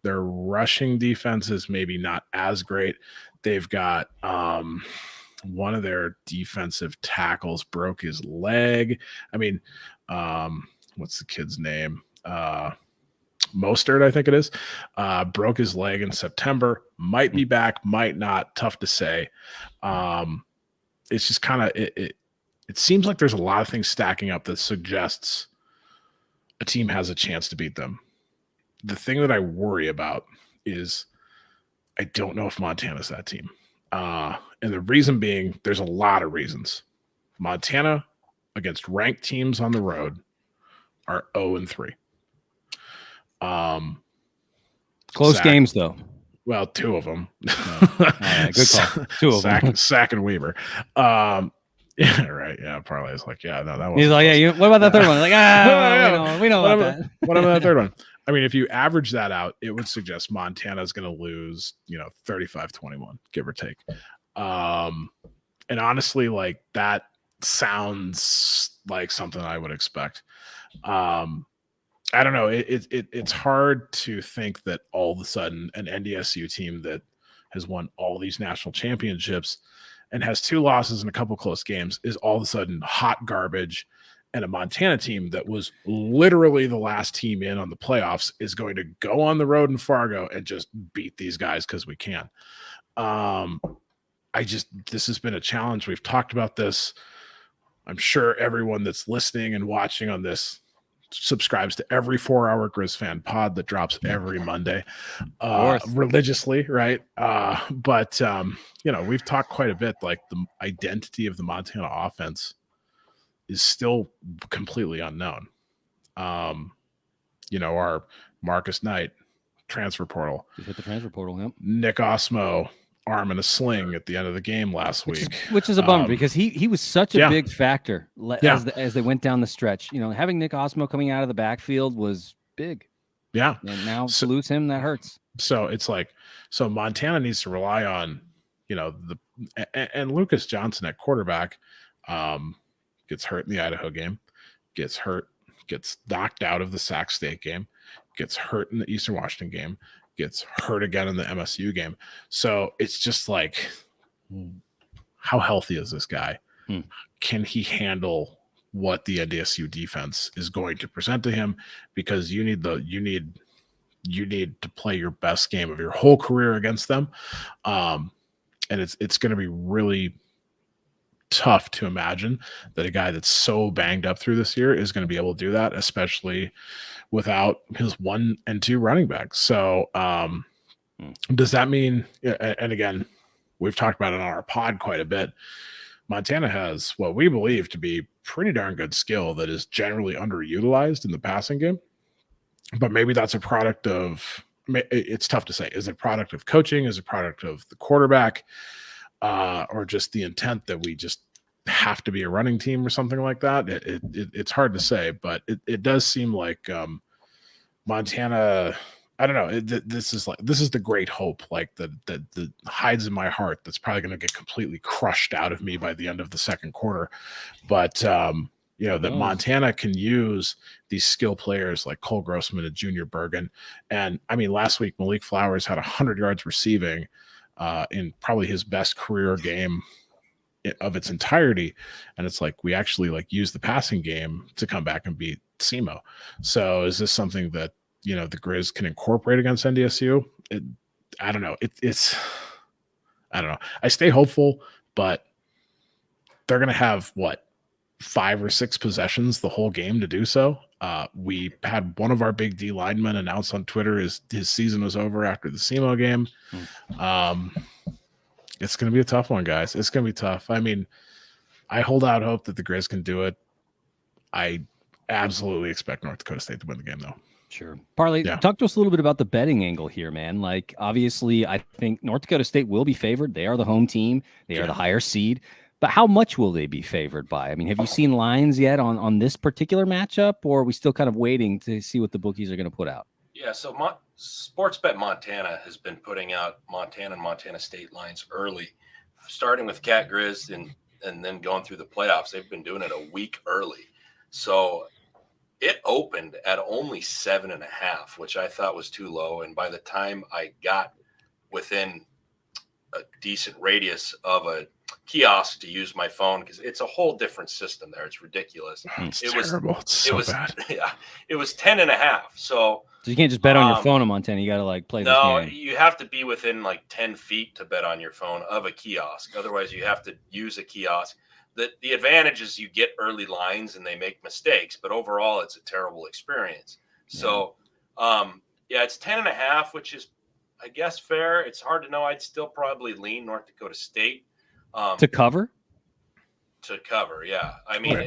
their rushing defense is maybe not as great. They've got one of their defensive tackles broke his leg. I mean, what's the kid's name? Mostert, I think it is. Broke his leg in September. Might be back, might not. Tough to say. It's just kind of it seems like there's a lot of things stacking up that suggests a team has a chance to beat them. The thing that I worry about is I don't know if Montana's that team. And the reason being, there's a lot of reasons. Montana against ranked teams on the road are 0-3. Close games though. Well, two of them. All right, good call. Two of them. Sack and Weaver. Yeah, right. Yeah, probably. It's like, yeah, no, that was. He's like, yeah. What about the third one? Like, we know about that. What about the third one? I mean, if you average that out, it would suggest Montana is going to lose, 35-21, give or take. And honestly, like that sounds like something I would expect. I don't know. It's hard to think that all of a sudden an NDSU team that has won all these national championships and has 2 losses and a couple close games is all of a sudden hot garbage, and a Montana team that was literally the last team in on the playoffs is going to go on the road in Fargo and just beat these guys because we can. This has been a challenge. We've talked about this. I'm sure everyone that's listening and watching on this subscribes to every 4-Hour Grizz Fan pod that drops every Monday religiously, right? But we've talked quite a bit, like the identity of the Montana offense is still completely unknown. Our Marcus Knight transfer portal. Just hit the transfer portal, yep. Nick Osmo arm in a sling at the end of the game last week. Which is a bummer because he was such a big factor as they went down the stretch. Having Nick Osmo coming out of the backfield was big. Yeah. And now to lose him, that hurts. So it's like, Montana needs to rely on, and Lucas Johnson at quarterback gets hurt in the Idaho game, gets knocked out of the Sac State game, gets hurt in the Eastern Washington game, gets hurt again in the MSU game. So it's just like, how healthy is this guy? Can he handle what the NDSU defense is going to present to him? Because you need to play your best game of your whole career against them. And it's going to be really tough to imagine that a guy that's so banged up through this year is going to be able to do that, especially without his 1 and 2 running backs. So does that mean, and again, we've talked about it on our pod quite a bit, Montana has what we believe to be pretty darn good skill that is generally underutilized in the passing game. But maybe that's a product of, it's tough to say. Is it a product of coaching? Is it a product of the quarterback? Or just the intent that we just have to be a running team or something like that? It's hard to say, but it does seem like Montana, I don't know. This is the great hope, like that hides in my heart. That's probably going to get completely crushed out of me by the end of the second quarter. But that Montana can use these skill players like Cole Grossman and Junior Bergen. And I mean, last week Malik Flowers had 100 yards receiving in probably his best career game of its entirety. And it's like, we actually use the passing game to come back and beat SEMO. So is this something that, the Grizz can incorporate against NDSU? I don't know. I don't know. I stay hopeful, but they're going to have 5 or 6 possessions the whole game to do so. We had one of our big D linemen announce on Twitter his season was over after the SEMO game. It's going to be a tough one, guys. It's going to be tough. I mean, I hold out hope that the Grizz can do it. I absolutely expect North Dakota State to win the game, though. Sure. Parley, talk to us a little bit about the betting angle here, man. Like, obviously, I think North Dakota State will be favored. They are the home team. They are the higher seed. But how much will they be favored by? I mean, have you seen lines yet on this particular matchup, or are we still kind of waiting to see what the bookies are going to put out? Yeah, so Sportsbet Montana has been putting out Montana and Montana State lines early, starting with Cat Grizz and then going through the playoffs. They've been doing it a week early. So it opened at only 7.5, which I thought was too low. And by the time I got within a decent radius of a kiosk to use my phone, because it's a whole different system there. It's ridiculous. It's terrible. It's so bad. Yeah, it was 10.5. So you can't just bet on your phone in Montana. You got to play this game. No, you have to be within 10 feet to bet on your phone of a kiosk. Otherwise, you have to use a kiosk. The advantage is you get early lines and they make mistakes, but overall, it's a terrible experience. Yeah. So, it's 10.5, which is, I guess fair. It's hard to know. I'd still probably lean North Dakota State to cover. To cover, yeah. I mean,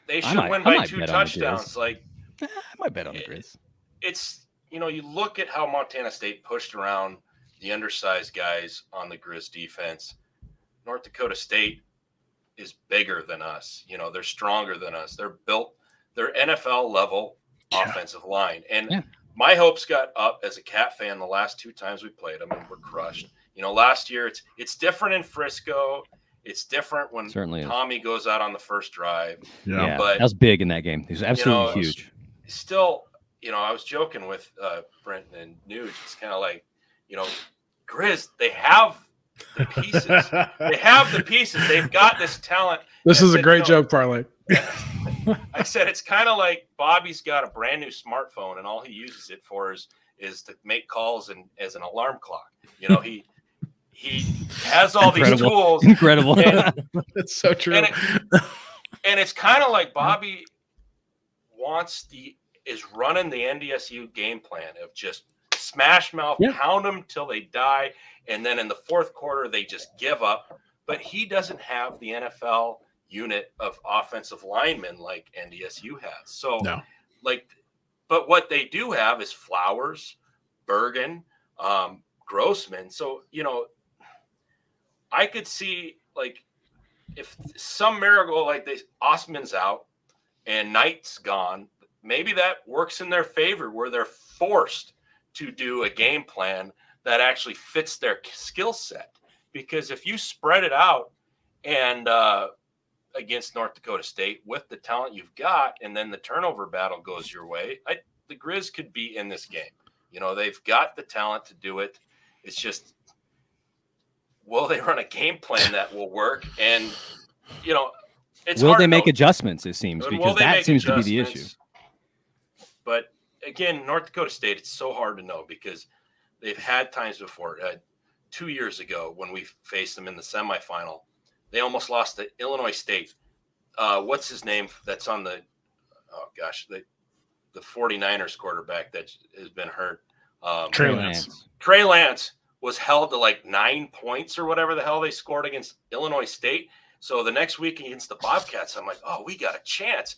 they should might win by 2 touchdowns. Like, I might bet on the Grizz. It's, you look at how Montana State pushed around the undersized guys on the Grizz defense. North Dakota State is bigger than us. They're stronger than us. They're built. They're NFL level offensive line. And my hopes got up as a Cat fan the last 2 times we played them, and we're crushed. Last year it's different in Frisco. It's different when Tommy goes out on the first drive. Yeah, but that was big in that game. It was absolutely huge. Still, I was joking with Brent and Nuge. It's kind of like, Grizz, they have the pieces. They have the pieces. They've got this talent. This is a great joke, Parlay. I said it's kind of like Bobby's got a brand new smartphone, and all he uses it for is to make calls and as an alarm clock. He has all these tools. Incredible. That's so true. And it's kind of like Bobby is running the NDSU game plan of just smash mouth, pound them till they die, and then in the fourth quarter they just give up. But he doesn't have the NFL unit of offensive linemen like NDSU has. So, but what they do have is Flowers, Bergen, Grossman. So, I could see, like, if some miracle, like Osman's out and Knight's gone, maybe that works in their favor where they're forced to do a game plan that actually fits their skill set. Because if you spread it out and against North Dakota State with the talent you've got, and then the turnover battle goes your way, the Grizz could be in this game. They've got the talent to do it. It's just, will they run a game plan that will work? And, it's will they make adjustments, it seems, because that seems to be the issue. But again, North Dakota State, it's so hard to know because they've had times before. 2 years ago when we faced them in the semifinal, they almost lost to Illinois State. What's his name that's on the 49ers quarterback that has been hurt? Trey Lance. Trey Lance was held to like 9 points or whatever the hell they scored against Illinois State. So the next week against the Bobcats, I'm like, oh, we got a chance.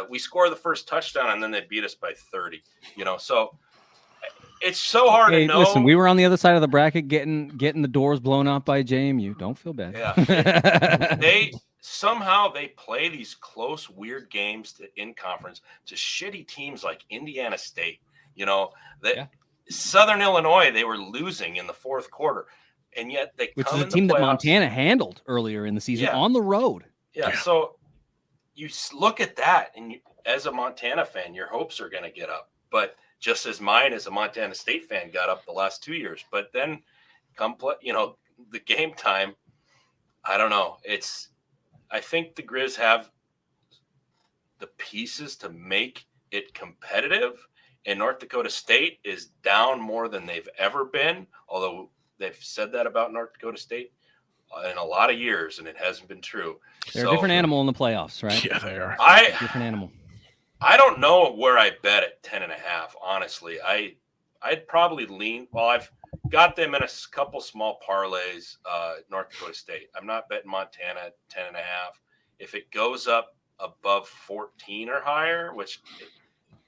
We score the first touchdown, and then they beat us by 30. So it's so hard to know. Listen, we were on the other side of the bracket getting the doors blown out by JMU. Don't feel bad. Yeah. They play these close, weird games in conference to shitty teams like Indiana State. Southern Illinois, they were losing in the fourth quarter, and yet which is a team that Montana handled earlier in the season on the road. Yeah, so you look at that, and as a Montana fan, your hopes are going to get up. But just as mine as a Montana State fan got up the last 2 years. But then come play, the game time, I don't know. I think the Grizz have the pieces to make it competitive. And North Dakota State is down more than they've ever been, although they've said that about North Dakota State in a lot of years, and it hasn't been true. They're a different animal in the playoffs, right? Yeah, they are. Different animal. I don't know where I bet at 10.5. Honestly, I'd probably lean. Well, I've got them in a couple small parlays. North Dakota State. I'm not betting Montana at 10.5. If it goes up above 14 or higher, which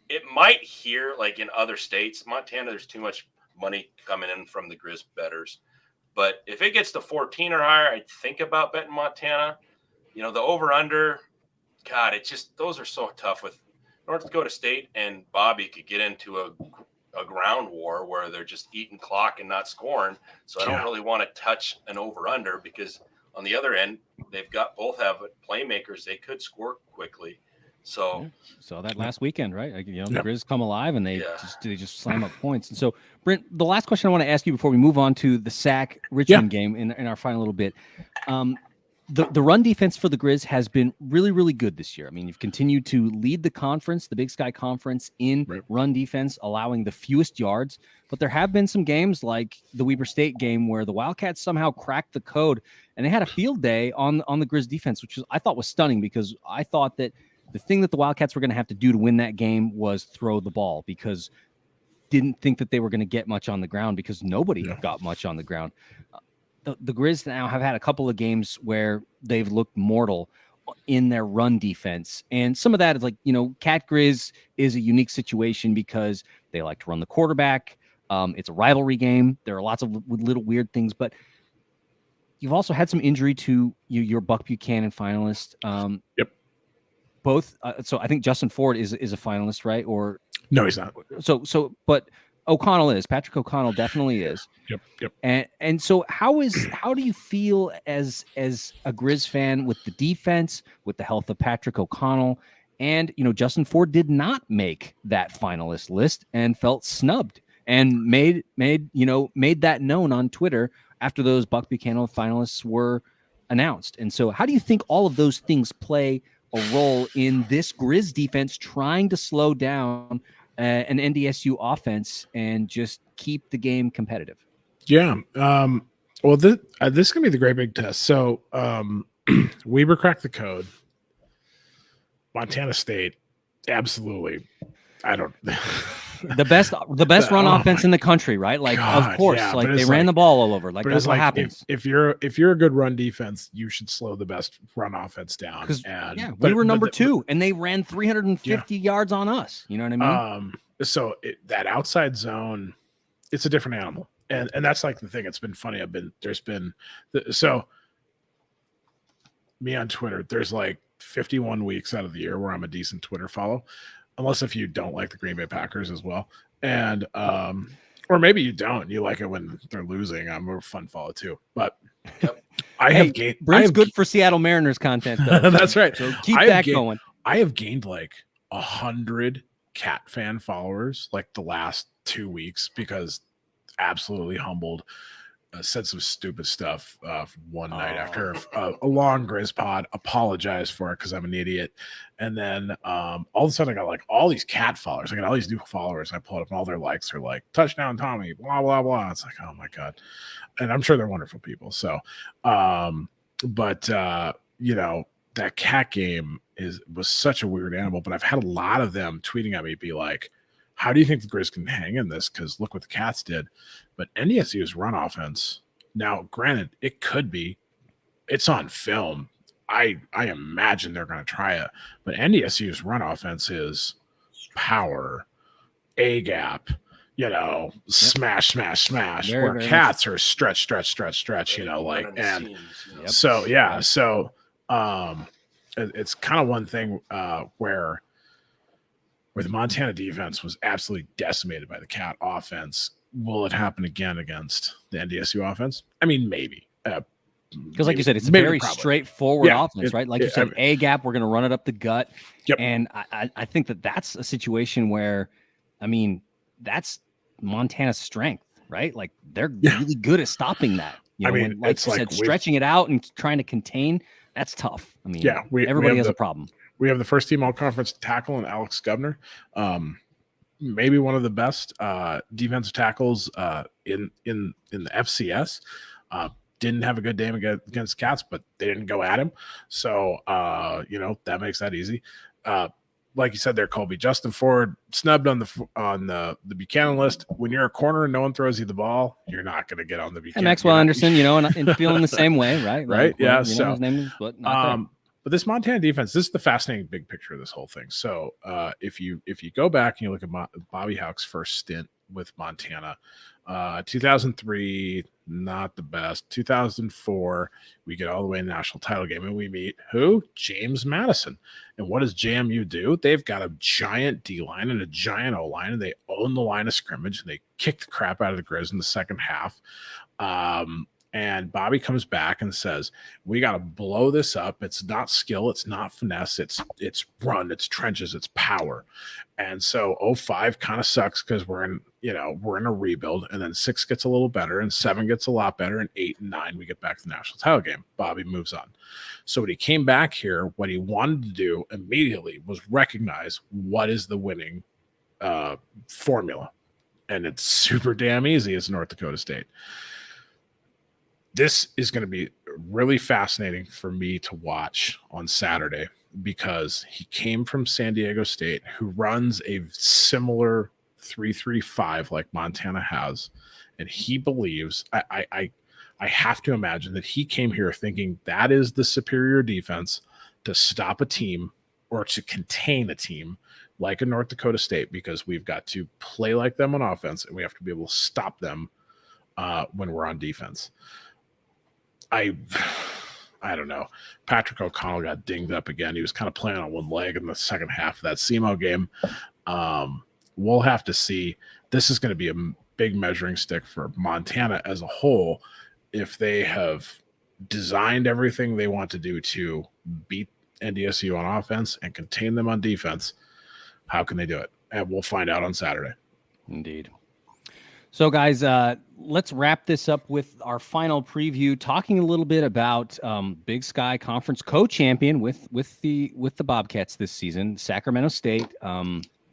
it might here, like in other states, Montana, there's too much money coming in from the Grizz bettors. But if it gets to 14 or higher, I'd think about betting Montana. The over-under, God, those are so tough with North Dakota State, and Bobby could get into a ground war where they're just eating clock and not scoring. So I don't really want to touch an over-under because on the other end, both have playmakers. They could score quickly. So saw that last weekend, right? The Grizz come alive and they just slam up points. And so, Brent, the last question I want to ask you before we move on to the Sac Richmond game in our final little bit. The run defense for the Grizz has been really, really good this year. I mean, you've continued to lead the conference, the Big Sky Conference, in run defense, allowing the fewest yards. But there have been some games like the Weber State game where the Wildcats somehow cracked the code, and they had a field day on the Grizz defense, which I thought was stunning because I thought that the thing that the Wildcats were going to have to do to win that game was throw the ball because didn't think that they were going to get much on the ground because nobody got much on the ground. The Grizz now have had a couple of games where they've looked mortal in their run defense. And some of that is like, Cat Grizz is a unique situation because they like to run the quarterback. It's a rivalry game. There are lots of little weird things, but you've also had some injury to your Buck Buchanan finalist. Yep. Both. So I think Justin Ford is a finalist, right? Or no, he's not. But O'Connell is. Patrick O'Connell definitely is. Yep. And so how do you feel as a Grizz fan with the defense, with the health of Patrick O'Connell, and Justin Ford did not make that finalist list and felt snubbed and made that known on Twitter after those Buck Buchanan finalists were announced. And so how do you think all of those things play a role in this Grizz defense trying to slow down an NDSU offense and just keep the game competitive? Yeah. Well, this is going to be the great big test. So Weber cracked the code. Montana State, absolutely. I don't. the best run offense in the country, right? Like, God, of course, like they ran the ball all over. Like that's what happens. If you're a good run defense, you should slow the best run offense down. We were number 2, and they ran 350 yards on us. You know what I mean? So that outside zone, it's a different animal, and that's like the thing. It's been funny. Me on Twitter. There's like 51 weeks out of the year where I'm a decent Twitter follow. Unless if you don't like the Green Bay Packers as well. And or maybe you don't. You like it when they're losing. I'm a fun follow too. But Brent's good for Seattle Mariners content, though. That's right. So keep that going. I have gained like 100 Cat fan followers like the last 2 weeks because absolutely humbled. Said some stupid stuff one night after a long Grizz pod. Apologized for it because I'm an idiot. And then all of a sudden I got like all these Cat followers. I got all these new followers. I pulled up and all their likes are like touchdown Tommy, blah blah blah. It's like, oh my god. And I'm sure they're wonderful people. So that Cat game was such a weird animal. But I've had a lot of them tweeting at me, be like, how do you think the Grizz can hang in this? Because look what the Cats did. But NDSU's run offense, now, granted, it's on film. I imagine they're going to try it. But NDSU's run offense is power, A-gap, smash, smash, smash. Very, where very Cats are stretch, So it's kind of one thing where the Montana defense was absolutely decimated by the Cat offense. Will it happen again against the NDSU offense? I mean, maybe. Because like you said, it's a very straightforward offense, right? Like you said, A-gap, we're going to run it up the gut. Yep. And I think that's a situation where, I mean, that's Montana's strength, right? Like they're really good at stopping that. It's like stretching it out and trying to contain, that's tough. I mean, everybody has a problem. We have the first team all-conference tackle in Alex Gubner. Maybe one of the best defensive tackles in the FCS. Didn't have a good game against Cats, but they didn't go at him. So, that makes that easy. Like you said there, Colby, Justin Ford snubbed on the Buchanan list. When you're a corner and no one throws you the ball, you're not going to get on the Buchanan. And Maxwell Anderson, and feeling the same way, right? Right. Yeah. His name is, but but this Montana defense, this is the fascinating big picture of this whole thing. So if you go back and you look at Bobby Houck's first stint with Montana, 2003, not the best. 2004, we get all the way in the national title game, and we meet who? James Madison. And what does JMU do? They've got a giant D line and a giant O line, and they own the line of scrimmage, and they kick the crap out of the Grizz in the second half. And Bobby comes back and says, we got to blow this up. It's not skill. It's not finesse. It's run. It's trenches. It's power. And so 05 kind of sucks because we're in a rebuild. And then 6 gets a little better and 7 gets a lot better. And 8 and 9, we get back to the national title game. Bobby moves on. So when he came back here, what he wanted to do immediately was recognize what is the winning formula. And it's super damn easy as North Dakota State. This is going to be really fascinating for me to watch on Saturday because he came from San Diego State, who runs a similar 3-3-5 like Montana has, and he believes, I have to imagine that he came here thinking that is the superior defense to stop a team or to contain a team like a North Dakota State, because we've got to play like them on offense and we have to be able to stop them when we're on defense. I don't know. Patrick O'Connell got dinged up again. He was kind of playing on one leg in the second half of that SEMO game. We'll have to see. This is going to be a big measuring stick for Montana as a whole. If they have designed everything they want to do to beat NDSU on offense and contain them on defense, how can they do it? And we'll find out on Saturday. Indeed. So, guys, let's wrap this up with our final preview, talking a little bit about Big Sky Conference co-champion with the Bobcats this season. Sacramento State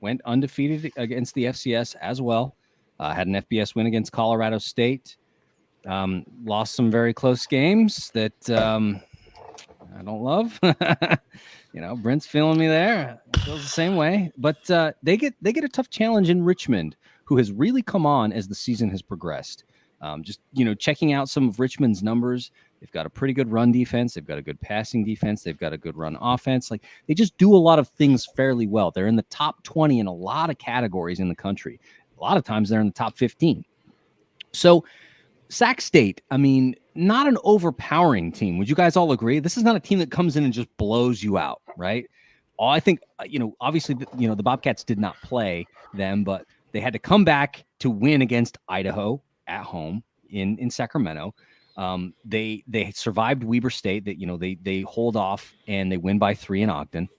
went undefeated against the FCS as well. Had an FBS win against Colorado State. Lost some very close games that I don't love. Brent's feeling me there. Feels the same way. But they get a tough challenge in Richmond, who has really come on as the season has progressed. Checking out some of Richmond's numbers, they've got a pretty good run defense. They've got a good passing defense. They've got a good run offense. Like, they just do a lot of things fairly well. They're in the top 20 in a lot of categories in the country. A lot of times they're in the top 15. So Sac State, I mean, not an overpowering team. Would you guys all agree? This is not a team that comes in and just blows you out, right? I think, obviously, the Bobcats did not play them, but they had to come back to win against Idaho at home in Sacramento. They survived Weber State. That they hold off and they win by 3 in Ogden.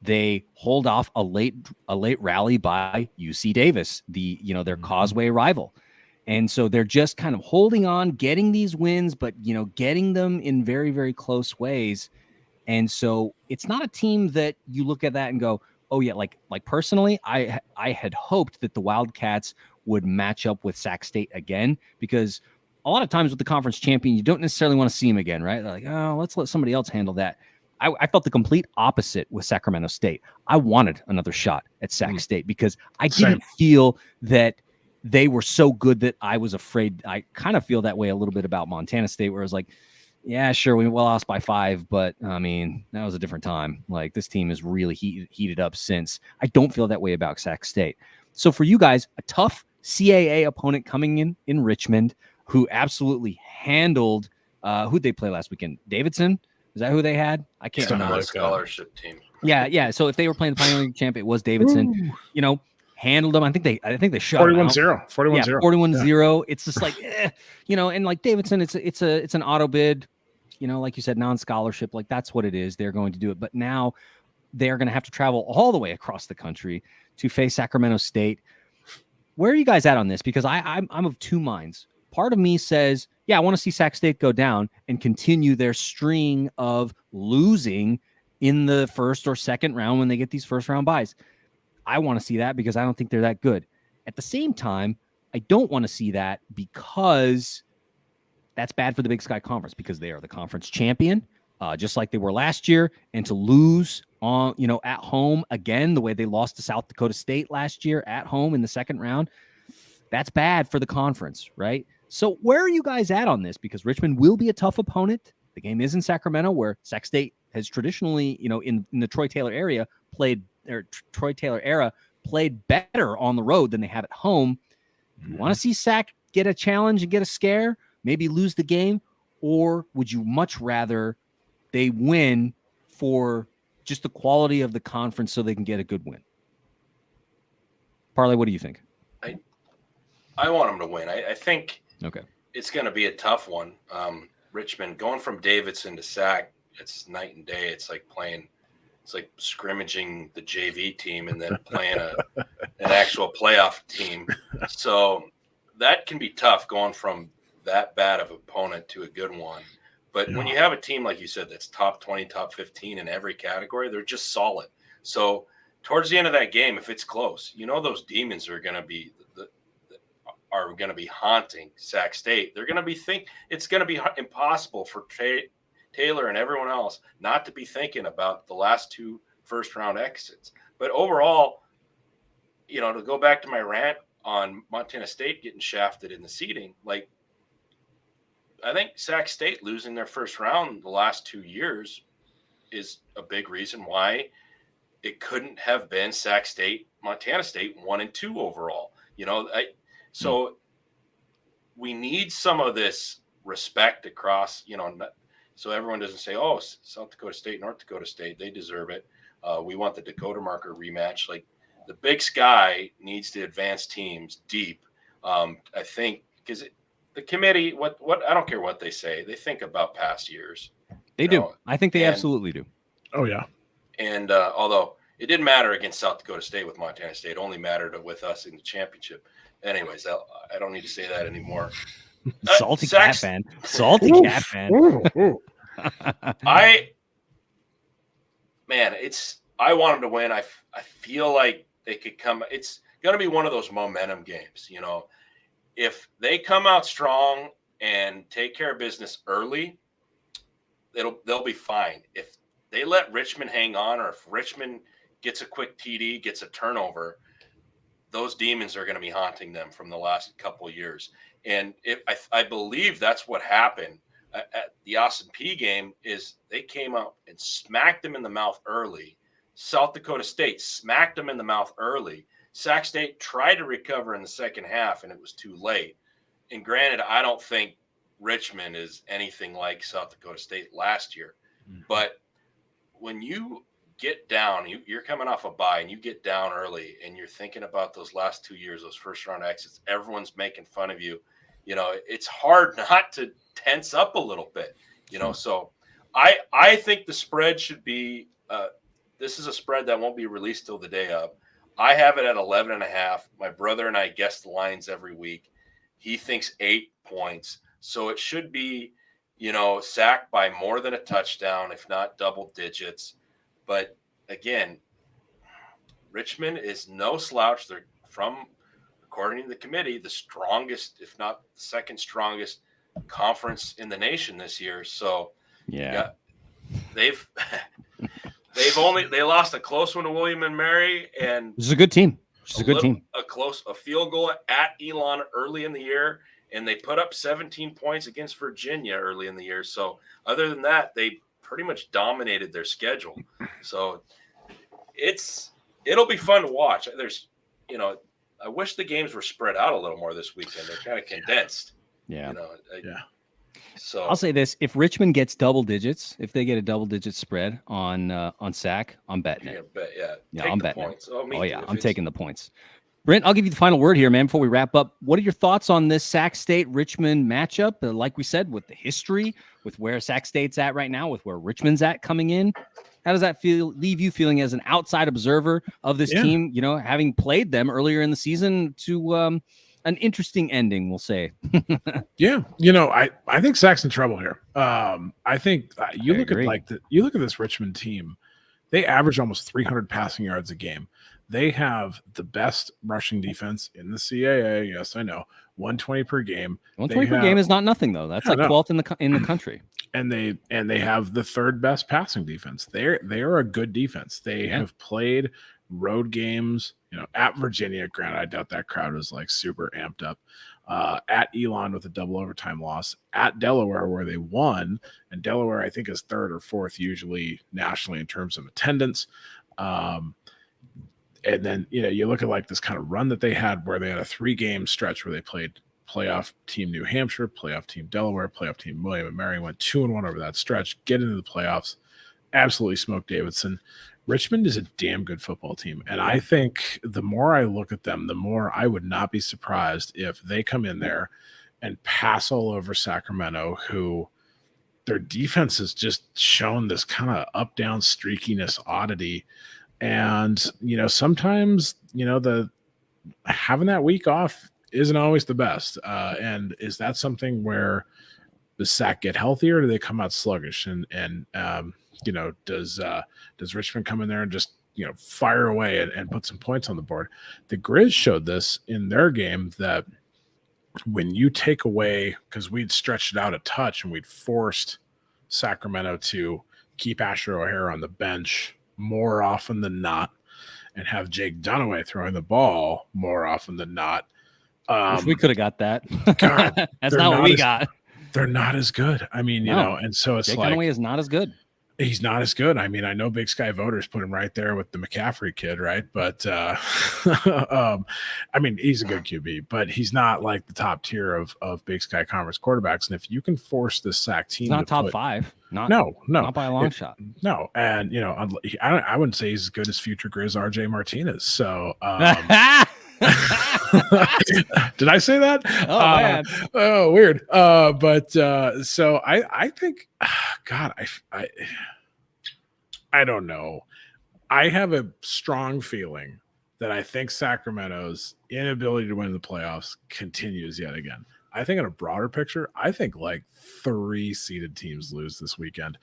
They hold off a late rally by UC Davis, their Causeway rival. And so they're just kind of holding on, getting these wins, but, getting them in very, very close ways. And so it's not a team that you look at that and go, oh yeah, like personally, I had hoped that the Wildcats would match up with Sac State again, because a lot of times with the conference champion, you don't necessarily want to see him again, right? They're like, oh, let's let somebody else handle that. I felt the complete opposite with Sacramento State. I wanted another shot at Sac State because I didn't feel that they were so good that I was afraid. I kind of feel that way a little bit about Montana State, where I was like, yeah, sure, we lost by 5, but I mean, that was a different time. Like, this team is really heated up since. I don't feel that way about Sac State. So for you guys, a tough CAA opponent coming in Richmond, who absolutely handled who'd they play last weekend? Davidson? Is that who they had? I can't remember. Not a scholarship team. Yeah. So if they were playing the Pioneer League champ, it was Davidson. Ooh. Handled them. I think they shot 41-0. 41-0. 41-0. It's just like, and like Davidson, it's an auto bid, like you said, non-scholarship. Like, that's what it is. They're going to do it. But now they're going to have to travel all the way across the country to face Sacramento State. Where are you guys at on this? Because I'm of two minds. Part of me says, yeah, I want to see Sac State go down and continue their string of losing in the first or second round when they get these first round buys. I want to see that because I don't think they're that good. At the same time, I don't want to see that because that's bad for the Big Sky Conference, because they are the conference champion, just like they were last year. And to lose on, at home again, the way they lost to South Dakota State last year at home in the second round, that's bad for the conference, right? So where are you guys at on this? Because Richmond will be a tough opponent. The game is in Sacramento, where Sac State has traditionally, in the Troy Taylor era, played better on the road than they have at home. You want to see Sac get a challenge and get a scare, maybe lose the game, or would you much rather they win for just the quality of the conference so they can get a good win? Parlay, what do you think? I want them to win. I think okay, it's going to be a tough one. Richmond going from Davidson to Sac, it's night and day. It's like scrimmaging the JV team and then playing an actual playoff team. So that can be tough, going from that bad of opponent to a good one. But when you have a team, like you said, that's top 20, top 15 in every category, they're just solid. So towards the end of that game, if it's close, those demons are going to be haunting Sac State. They're going to be it's going to be impossible for Taylor and everyone else not to be thinking about the last 2 first-round exits. But overall, to go back to my rant on Montana State getting shafted in the seeding, like I think Sac State losing their first round the last 2 years is a big reason why it couldn't have been Sac State, Montana State 1 and 2 overall. So we need some of this respect across, so everyone doesn't say, oh, South Dakota State, North Dakota State, they deserve it. We want the Dakota marker rematch. Like the Big Sky needs to advance teams deep. I think because the committee, what I don't care what they say, they think about past years. They do. I think they absolutely do. Oh yeah. And although it didn't matter against South Dakota State with Montana State, only mattered with us in the championship. Anyways, I don't need to say that anymore. Salty cat fan. Salty cat fan. I want them to win. I feel like they could come. It's going to be one of those momentum games. If they come out strong and take care of business early, they'll be fine. If they let Richmond hang on, or if Richmond gets a quick TD, gets a turnover, those demons are going to be haunting them from the last couple of years. And I believe that's what happened at the Austin P game is they came out and smacked them in the mouth early. South Dakota State smacked them in the mouth early. Sac State tried to recover in the second half, and it was too late. And granted, I don't think Richmond is anything like South Dakota State last year. Mm-hmm. But when you get down, you're coming off a bye, and you get down early, and you're thinking about those last 2 years, those first-round exits, everyone's making fun of you. It's hard not to tense up a little bit, So I think the spread should be this is a spread that won't be released till the day of. I have it at 11.5. My brother and I guess the lines every week. He thinks 8 points. So it should be, Sac by more than a touchdown, if not double digits. But again, Richmond is no slouch. They're according to the committee, the strongest, if not the second strongest conference in the nation this year. So yeah they've they lost a close one to William and Mary, and this is a good team. A field goal at Elon early in the year, and they put up 17 points against Virginia early in the year. So other than that, they pretty much dominated their schedule. So it'll be fun to watch. There's, I wish the games were spread out a little more this weekend. They're kind of condensed. Yeah. So I'll say this: if Richmond gets double digits, if they get a double-digit spread on Sac, I'm betting it. I'm betting it. I'm taking the points. Brent, I'll give you the final word here, man, before we wrap up. What are your thoughts on this Sac State-Richmond matchup? Like we said, with the history, with where Sac State's at right now, with where Richmond's at coming in, how does that leave you feeling as an outside observer of this team, having played them earlier in the season to an interesting ending, we'll say? Yeah. I think Sac's in trouble here. I think you look at this Richmond team, they average almost 300 passing yards a game. They have the best rushing defense in the CAA. Yes, I know. 120 per game. 120 per game is not nothing, though. That's 12th in the country. And they have the third best passing defense. They are a good defense. They have played road games, at Virginia. Granted, I doubt that crowd was like super amped up. At Elon with a double overtime loss. At Delaware, where they won, and Delaware I think is third or fourth usually nationally in terms of attendance. And then, you look at like this kind of run that they had where they had a 3-game stretch where they played playoff team New Hampshire, playoff team Delaware, playoff team William and Mary, went 2-1 over that stretch, get into the playoffs, absolutely smoked Davidson. Richmond is a damn good football team. And I think the more I look at them, the more I would not be surprised if they come in there and pass all over Sacramento, who their defense has just shown this kind of up-down streakiness oddity. And, sometimes, the having that week off isn't always the best. And is that something where does Sac get healthier, or do they come out sluggish? And does Richmond come in there and just, fire away and put some points on the board? The Grizz showed this in their game that when you take away, because we'd stretched it out a touch and we'd forced Sacramento to keep Asher O'Hara on the bench more often than not. and have Jake Dunaway throwing the ball more often than not. Wish we could have got that. God, that's not what we got. They're not as good. I mean, you know, and so it's Jake like Dunaway is not as good. He's not as good. I mean, I know Big Sky voters put him right there with the McCaffrey kid, right? But I mean, he's a good QB, but he's not like the top tier of Big Sky Conference quarterbacks. And if you can force this SAC team, he's not top 5. Not by a long shot. No, and you know, I wouldn't say he's as good as future Grizz RJ Martinez. So. Did I say that? Oh man. Oh, weird. So I think, God, I don't know. I have a strong feeling that I think Sacramento's inability to win the playoffs continues yet again. I think in a broader picture, I think like 3 seeded teams lose this weekend.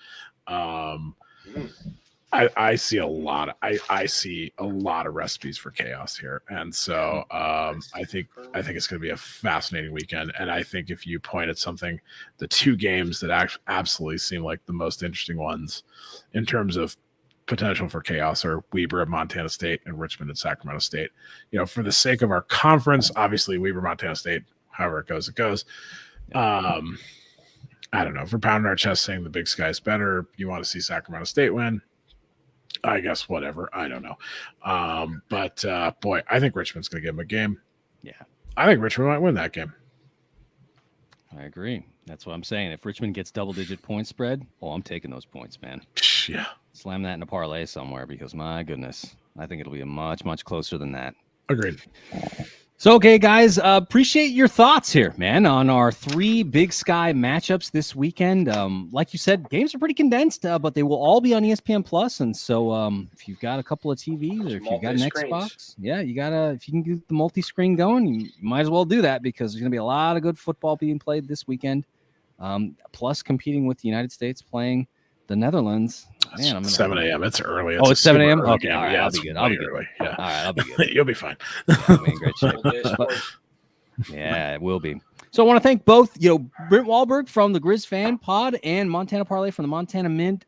I see a lot. I see a lot of recipes for chaos here, and so I think it's going to be a fascinating weekend. And I think if you point at something, the 2 games that absolutely seem like the most interesting ones in terms of potential for chaos are Weber at Montana State and Richmond at Sacramento State. You know, for the sake of our conference, obviously Weber Montana State. However it goes, it goes. I don't know. If we're pounding our chest saying the Big Sky is better, you want to see Sacramento State win. I guess whatever. I don't know. But boy, I think Richmond's going to give him a game. Yeah. I think Richmond might win that game. I agree. That's what I'm saying. If Richmond gets double-digit point spread, I'm taking those points, man. Yeah. Slam that in a parlay somewhere because, my goodness, I think it'll be a much, much closer than that. Agreed. So, okay, guys, appreciate your thoughts here, man, on our 3 Big Sky matchups this weekend. Like you said, games are pretty condensed, but they will all be on ESPN Plus. And so if you've got a couple of TVs or if you've got an Xbox, if you can get the multi-screen going, you might as well do that because there's going to be a lot of good football being played this weekend. Plus competing with the United States playing the Netherlands. Man, I'm 7 a.m. It's early. It's 7 a.m. Okay, all right, yeah, I'll be good. I'll be good. Early. Yeah. All right, I'll be good. You'll be fine. I'm in great shape. Yeah, it will be. So I want to thank both, Brent Wahlberg from the Grizz Fan Pod and Montana Parlay from the Montana Mint.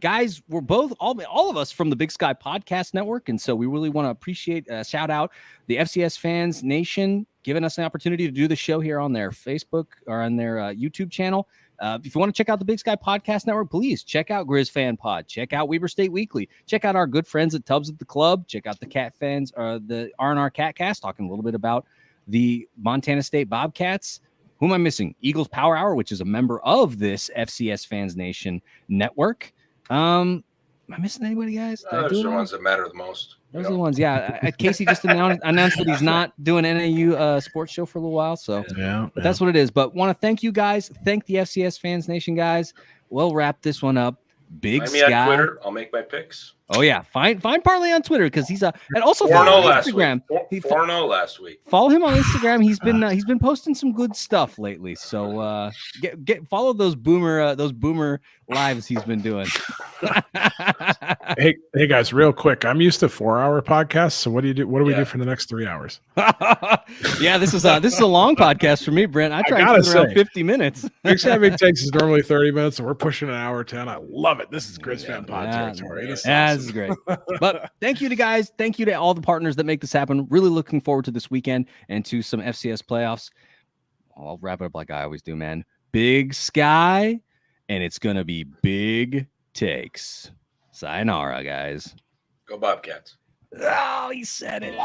Guys, we're both all of us from the Big Sky Podcast Network, and so we really want to appreciate shout out the FCS Fans Nation giving us an opportunity to do the show here on their Facebook or on their YouTube channel. If you want to check out the Big Sky Podcast Network, please check out Grizz Fan Pod. Check out Weber State Weekly. Check out our good friends at Tubbs at the Club. Check out the Cat Fans, the R&R Cat Cast, talking a little bit about the Montana State Bobcats. Who am I missing? Eagles Power Hour, which is a member of this FCS Fans Nation network. Am I missing anybody, guys? Those are the ones that matter the most. Those are the ones, yeah. Casey just announced that he's not doing NAU sports show for a little while, so but that's what it is. But want to thank you guys. Thank the FCS Fans Nation guys. We'll wrap this one up. Big Sky. Find me on Twitter. I'll make my picks. Oh yeah, find Parlay on Twitter because he's and also 4-0 follow him on last Instagram. Week. 4-0 last week. Follow him on Instagram. He's been posting some good stuff lately. So follow those boomer lives he's been doing. Hey guys, real quick. I'm used to 4-hour podcasts. So what do you do? What do we do for the next 3 hours? Yeah, this is a long podcast for me, Brent. I try to keep it around 50 minutes. Big Big Takes is normally 30 minutes, and we're pushing an hour 10. I love it. This is Grizz Fan Pod territory. This is great. But thank you to guys. Thank you to all the partners that make this happen. Really looking forward to this weekend and to some FCS playoffs. I'll wrap it up like I always do, man. Big Sky, and it's going to be big takes. Sayonara, guys. Go Bobcats. Oh, he said it.